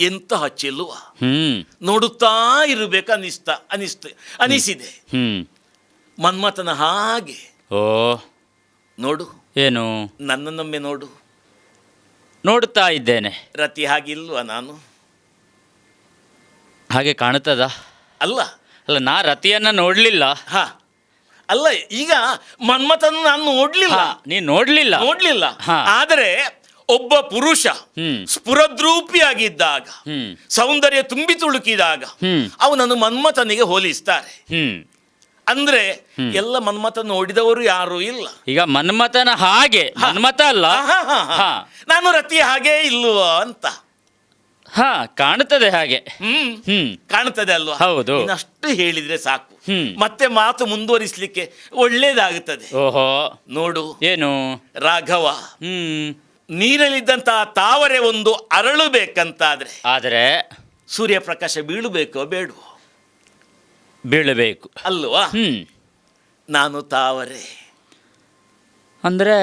ಎಂತಹ ಚೆಲುವ, ನೋಡುತ್ತಾ ಇರಬೇಕು ಅನಿಸಿದೆ. ಮನ್ಮಥನ ಹಾಗೆ. ಓ ನೋಡು, ಏನು? ನನ್ನನ್ನೊಮ್ಮೆ ನೋಡು. ನೋಡುತ್ತಾ ಇದ್ದೇನೆ. ರತಿ ಹಾಗಿಲ್ವಾ ನಾನು? ಹಾಗೆ ಕಾಣುತ್ತದ? ಅಲ್ಲ ಅಲ್ಲ, ನಾ ರತಿಯನ್ನ ನೋಡ್ಲಿಲ್ಲ. ಅಲ್ಲ, ಈಗ ಮನ್ಮಥನ ನಾನು ನೋಡ್ಲಿಲ್ಲ. ನೀನ್ ನೋಡ್ಲಿಲ್ಲ. ಆದರೆ ಒಬ್ಬ ಪುರುಷ ಸ್ಫುರದ್ರೂಪಿಯಾಗಿದ್ದಾಗ, ಸೌಂದರ್ಯ ತುಂಬಿ ತುಳುಕಿದಾಗ ಅವನನ್ನು ಮನ್ಮಥನಿಗೆ ಹೋಲಿಸ್ತಾರೆ. ಅಂದ್ರೆ ಎಲ್ಲ ಮನ್ಮಥ ನೋಡಿದವರು ಯಾರು ಇಲ್ಲ. ಈಗ ಮನ್ಮಥನ ಹಾಗೆ ಮನ್ಮಥ ಅಲ್ಲ, ನಾನು ರತಿ ಹಾಗೆ ಇಲ್ವಾ ಅಂತ. ಕಾಣುತ್ತದೆ ಹಾಗೆ. ಕಾಣುತ್ತದೆ ಅಲ್ವಾ? ಹೌದು. ಅಷ್ಟು ಹೇಳಿದ್ರೆ ಸಾಕು, ಮತ್ತೆ ಮಾತು ಮುಂದುವರಿಸಲಿಕ್ಕೆ ಒಳ್ಳೇದಾಗುತ್ತದೆ. ಓಹೋ, ನೋಡು. ಏನು? ರಾಘವ, ನೀರಲ್ಲಿದ್ದಂತಹ ತಾವರೆ ಒಂದು ಅರಳಬೇಕಂತಾದ್ರೆ ಆದರೆ ಸೂರ್ಯಪ್ರಕಾಶ ಬೀಳಬೇಕೋ ಬೇಡವೋ? ಬೀಳಬೇಕು ಅಲ್ವಾ? ನಾನು ತಾವರೆ. ಅಂದ್ರೆ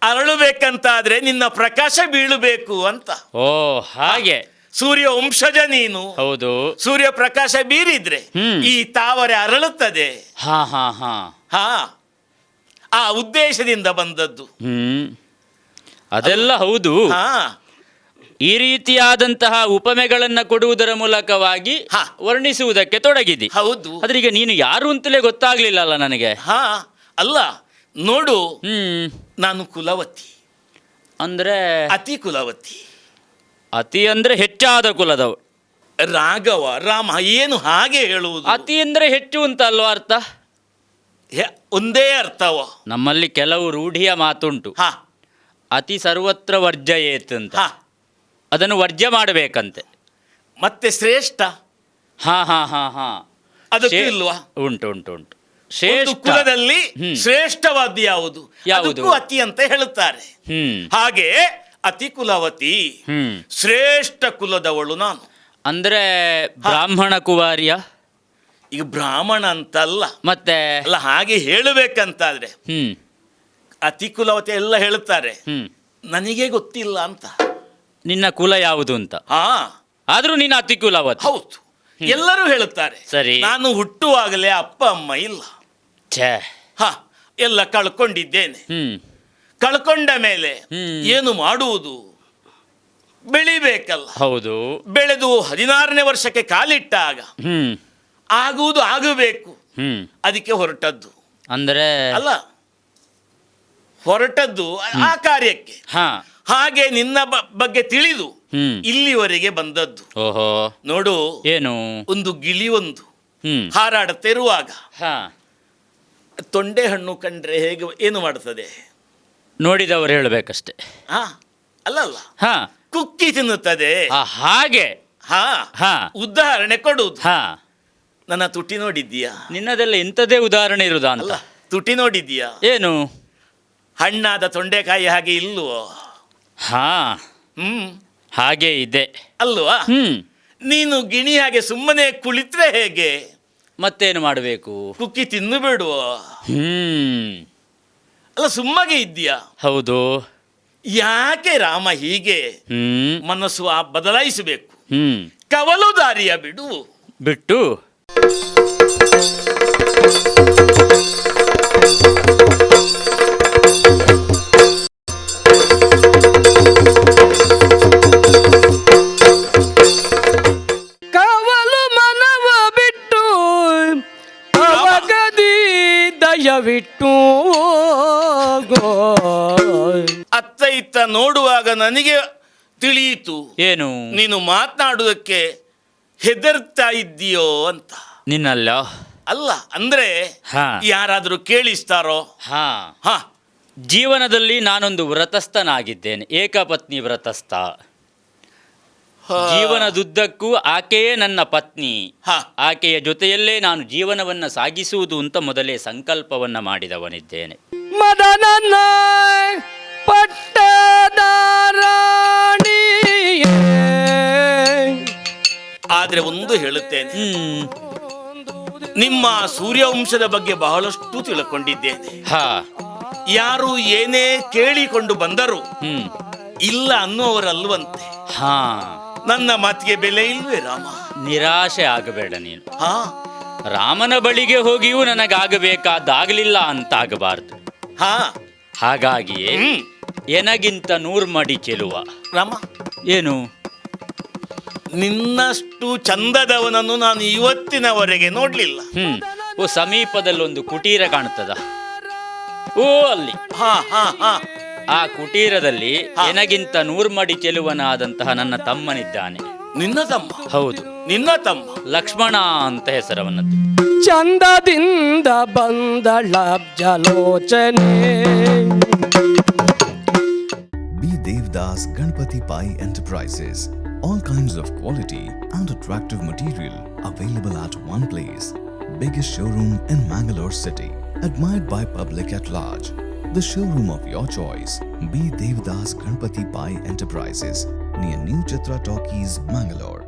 ಅರಳಬೇಕಂತಾದ್ರೆ ನಿನ್ನ ಪ್ರಕಾಶ ಬೀಳಬೇಕು ಅಂತ. ಓ ಹಾಗೆ. ಸೂರ್ಯ ವಂಶಜ ನೀನು. ಹೌದು. ಸೂರ್ಯ ಪ್ರಕಾಶ ಬೀರಿದ್ರೆ ಈ ತಾವರೆ ಅರಳುತ್ತದೆ. ಆ ಉದ್ದೇಶದಿಂದ ಬಂದದ್ದು. ಅದೆಲ್ಲ ಹೌದು. ಈ ರೀತಿಯಾದಂತಹ ಉಪಮೆಗಳನ್ನ ಕೊಡುವುದರ ಮೂಲಕವಾಗಿ ವರ್ಣಿಸುವುದಕ್ಕೆ ತೊಡಗಿದಿ. ಹೌದು. ಆದ್ರೆ ಈಗ ನೀನು ಯಾರು ಅಂತಲೇ ಗೊತ್ತಾಗ್ಲಿಲ್ಲ ಅಲ್ಲ ನನಗೆ. ಅಲ್ಲ, ನೋಡು, ನಾನು ಕುಲವತಿ. ಅಂದ್ರೆ ಅತಿ ಕುಲವತಿ. ಅತಿ ಅಂದ್ರೆ ಹೆಚ್ಚಾದ ಕುಲದವು. ರಾಘವ, ರಾಮ, ಏನು ಹಾಗೆ ಹೇಳುವುದು? ಅತಿ ಅಂದ್ರೆ ಹೆಚ್ಚು ಅಂತ ಅಲ್ವಾ ಅರ್ಥ? ಒಂದೇ ಅರ್ಥವ. ನಮ್ಮಲ್ಲಿ ಕೆಲವು ರೂಢಿಯ ಮಾತುಂಟು. ಅತಿ ಸರ್ವತ್ರ ವರ್ಜಯೇತ್ ಅಂತ. ಅದನ್ನು ವರ್ಜ್ಯ ಮಾಡಬೇಕಂತೆ. ಮತ್ತೆ ಶ್ರೇಷ್ಠ. ಅದಕ್ಕೂ ಇಲ್ವಾ? ಉಂಟು. ಕುಲದಲ್ಲಿ ಶ್ರೇಷ್ಠವಾದ ಯಾವುದು? ಯಾವುದು ಅತಿ ಅಂತ ಹೇಳುತ್ತಾರೆ. ಹಾಗೆ ಅತಿ ಕುಲವತಿ, ಶ್ರೇಷ್ಠ ಕುಲದವಳು ನಾನು. ಅಂದ್ರೆ ಬ್ರಾಹ್ಮಣ ಕುವಾರ್ಯ? ಈಗ ಬ್ರಾಹ್ಮಣ ಅಂತಲ್ಲ, ಮತ್ತೆ ಅಲ್ಲ, ಹಾಗೆ ಹೇಳಬೇಕಂತಾದ್ರೆ ಅತಿ ಕುಲವತಿ ಎಲ್ಲ ಹೇಳುತ್ತಾರೆ. ನನಗೆ ಗೊತ್ತಿಲ್ಲ ಅಂತ. ನಿನ್ನ ಕುಲ ಯಾವುದು ಅಂತ? ಆದ್ರೂ ನೀನು ಅತಿ ಕುಲವತಿ. ಹೌದು, ಎಲ್ಲರೂ ಹೇಳುತ್ತಾರೆ. ಸರಿ. ನಾನು ಹುಟ್ಟುವಾಗಲೇ ಅಪ್ಪ ಅಮ್ಮ ಇಲ್ಲ. ಎಲ್ಲ ಕಳ್ಕೊಂಡಿದ್ದೇನೆ. ಕಳ್ಕೊಂಡ ಮೇಲೆ ಏನು ಮಾಡುವುದು? ಬೆಳಿಬೇಕಲ್ಲ. ಹೌದು. ಬೆಳೆದು 16ನೇ ವರ್ಷಕ್ಕೆ ಕಾಲಿಟ್ಟಾಗ ಆಗುವುದು ಆಗಬೇಕು. ಅದಕ್ಕೆ ಹೊರಟದ್ದು. ಅಂದ್ರೆ ಅಲ್ಲ, ಹೊರಟದ್ದು ಆ ಕಾರ್ಯಕ್ಕೆ. ಹಾಗೆ ನಿನ್ನ ಬಗ್ಗೆ ತಿಳಿದು ಇಲ್ಲಿವರೆಗೆ ಬಂದದ್ದು. ಓಹೋ, ನೋಡು. ಏನು? ಒಂದು ಗಿಳಿಯೊಂದು ಹಾರಾಡುತ್ತಿರುವಾಗ ತೊಂಡೆ ಹಣ್ಣು ಕಂಡ್ರೆ ಹೇಗೆ ಏನು ಮಾಡುತ್ತದೆ? ನೋಡಿದವರು ಹೇಳಬೇಕಷ್ಟೆ. ಅಲ್ಲ, ಕುಕ್ಕಿ ತಿನ್ನುತ್ತದೆ. ಹಾಗೆ. ಉದಾಹರಣೆ ಕೊಡುವುದು. ನನ್ನ ತುಟಿ ನೋಡಿದ್ದೀಯಾ? ನಿನ್ನದೆಲ್ಲ ಇಂಥದೇ ಉದಾಹರಣೆ ಇರುವುದಾ ಅಂತ. ತುಟಿ ನೋಡಿದ್ದೀಯಾ? ಏನು? ಹಣ್ಣಾದ ತೊಂಡೆಕಾಯಿ ಹಾಗೆ ಇಲ್ಲವೋ? ಹಾಗೆ ಇದೆ ಅಲ್ವಾ? ನೀನು ಗಿಣಿ ಹಾಗೆ ಸುಮ್ಮನೆ ಕುಳಿತ್ರೆ ಹೇಗೆ? ಮತ್ತೇನು ಮಾಡಬೇಕು? ಕುಕ್ಕಿ ತಿನ್ನು ಬಿಡುವ. ಅಲ್ಲ, ಸುಮ್ಮಗೆ ಇದ್ದೀಯಾ? ಹೌದು. ಯಾಕೆ ರಾಮ ಹೀಗೆ ಮನಸ್ಸು ಬದಲಾಯಿಸಬೇಕು? ಕವಲು ದಾರಿಯ ಬಿಟ್ಟು ಕವಲು ಮನವ ಬಿಟ್ಟು ಅವಗದಿ ದಯವಿಟ್ಟು ಅತ್ತ ಇತ್ತ ನೋಡುವಾಗ ನನಗೆ ತಿಳಿಯಿತು. ಏನು? ನೀನು ಮಾತನಾಡುವುದಕ್ಕೆ ಹೆದರ್ತಾ ಇದ್ದೀಯೋ ಅಂತ. ನಿನ್ನಲ್ಲ. ಅಲ್ಲ, ಅಂದ್ರೆ ಯಾರಾದರೂ ಕೇಳಿಸ್ತಾರೋ? ಜೀವನದಲ್ಲಿ ನಾನೊಂದು ವ್ರತಸ್ಥನಾಗಿದ್ದೇನೆ, ಏಕಪತ್ನಿ ವ್ರತಸ್ಥ. ಜೀವನದುದ್ದಕ್ಕೂ ಆಕೆಯೇ ನನ್ನ ಪತ್ನಿ. ಆಕೆಯ ಜೊತೆಯಲ್ಲೇ ನಾನು ಜೀವನವನ್ನು ಸಾಗಿಸುವುದು ಅಂತ ಮೊದಲೇ ಸಂಕಲ್ಪವನ್ನ ಮಾಡಿದವನಿದ್ದೇನೆ. ಮದನನ್ನ ಪಟ್ಟದ ರಾಣಿ. ಆದ್ರೆ ಒಂದು ಹೇಳುತ್ತೇನೆ, ನಿಮ್ಮ ಸೂರ್ಯವಂಶದ ಬಗ್ಗೆ ಬಹಳಷ್ಟು ತಿಳ್ಕೊಂಡಿದ್ದೇನೆ. ಹಾ, ಯಾರು ಏನೇ ಕೇಳಿಕೊಂಡು ಬಂದರೂ ಹ್ಮ್, ಇಲ್ಲ ಅನ್ನುವರಲ್ವಂತೆ. ಹಾ. ನನ್ನ ಮಾತಿಗೆ ಬೆಲೆ ಇಲ್ವೇ ರಾಮ? ನಿರಾಶೆ ಆಗಬೇಡ ನೀನು. ಹಾ, ರಾಮನ ಬಳಿಗೆ ಹೋಗಿಯೂ ನನಗಾಗಬೇಕಾದಾಗಲಿಲ್ಲ ಅಂತ ಆಗಬಾರ್ದು. ಹಾ, ಹಾಗಾಗಿಯೇ ಎನಗಿಂತ 100 ಮಡಿ ಚೆಲುವ. ರಾಮ, ಏನು? ನಿನ್ನಷ್ಟು ಚಂದದವನನ್ನು ನಾನು ಇವತ್ತಿನವರೆಗೆ ನೋಡ್ಲಿಲ್ಲ. ಓ, ಸಮೀಪದಲ್ಲೊಂದು ಕುಟೀರ ಕಾಣುತ್ತದ. ಓ, ಅಲ್ಲಿ. ಹಾ ಹಾ ಹಾ, ಆ ಕುಟೀರದಲ್ಲಿ ಎನಗಿಂತ 100 ಮಡಿ ಚೆಲುವನಾದಂತಹ ನನ್ನ ತಮ್ಮನಿದ್ದಾನೆ. ನಿನ್ನ ತಮ್ಮ? ಹೌದು, ನಿನ್ನ ತಮ್ಮ. ಲಕ್ಷ್ಮಣ ಅಂತ ಹೆಸರವನದ್ದು. ಚಂದದಿಂದ ಬಂದಳಬ್ಜಲೋಚನೆ. Be Devdas Ganpati Pai Enterprises. All kinds of quality and attractive material available at one place. Biggest showroom in Mangalore city. Admired by public at large. The showroom of your choice. Be Devdas Ganpati Pai Enterprises. Near New Chitra Talkies, Mangalore.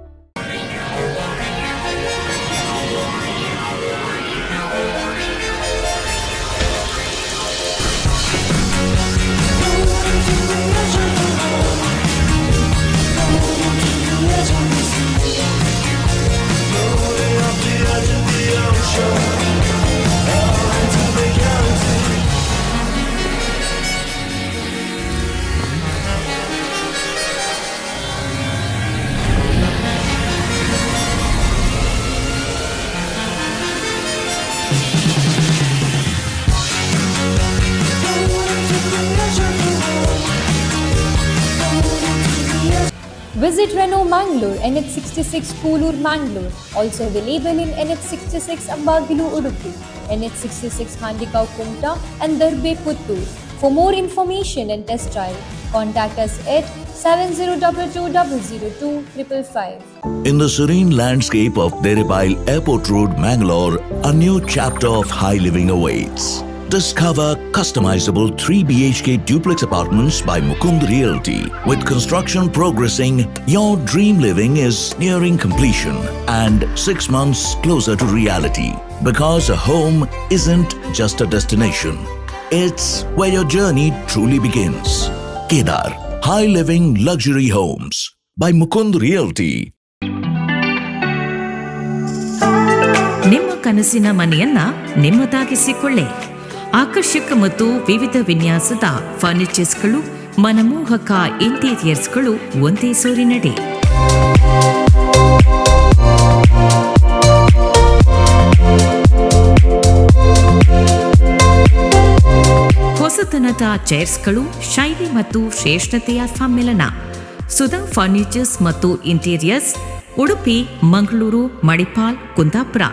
Visit Renault Mangalore, NH66 Koolur, Mangalore. Also available in NH66 Ambagilu, Udupi, NH66 Handikau, Kumta and Darbe, Puttur. For more information and test drive, contact us at 7022002555. In the serene landscape of Deribail Airport Road, Mangalore, a new chapter of high living awaits. Discover customizable 3 BHK duplex apartments by Mukund Realty. With construction progressing, your dream living is nearing completion and 6 months closer to reality. Because a home isn't just a destination, it's where your journey truly begins. Kedar, high living luxury homes by Mukund Realty. ನಿಮ್ಮ ಕನಸಿನ ಮನೆಯನ್ನ ನಿಮ್ಮದಾಗಿಸಿಕೊಳ್ಳಿ. ಆಕರ್ಷಕ ಮತ್ತು ವಿವಿಧ ವಿನ್ಯಾಸದ ಫರ್ನಿಚರ್ಸ್ಗಳು, ಮನಮೋಹಕ ಇಂಟೀರಿಯರ್ಸ್ಗಳು ಒಂದೇ ಸೂರಿನಡಿ. ಹೊಸತನದ ಚೇರ್ಸ್ಗಳು, ಶೈಲಿ ಮತ್ತು ಶ್ರೇಷ್ಠತೆಯ ಸಮ್ಮಿಲನ. ಸುಧಾ ಫರ್ನಿಚರ್ಸ್ ಮತ್ತು ಇಂಟೀರಿಯರ್ಸ್, ಉಡುಪಿ, ಮಂಗಳೂರು, ಮಣಿಪಾಲ್, ಕುಂದಾಪುರ.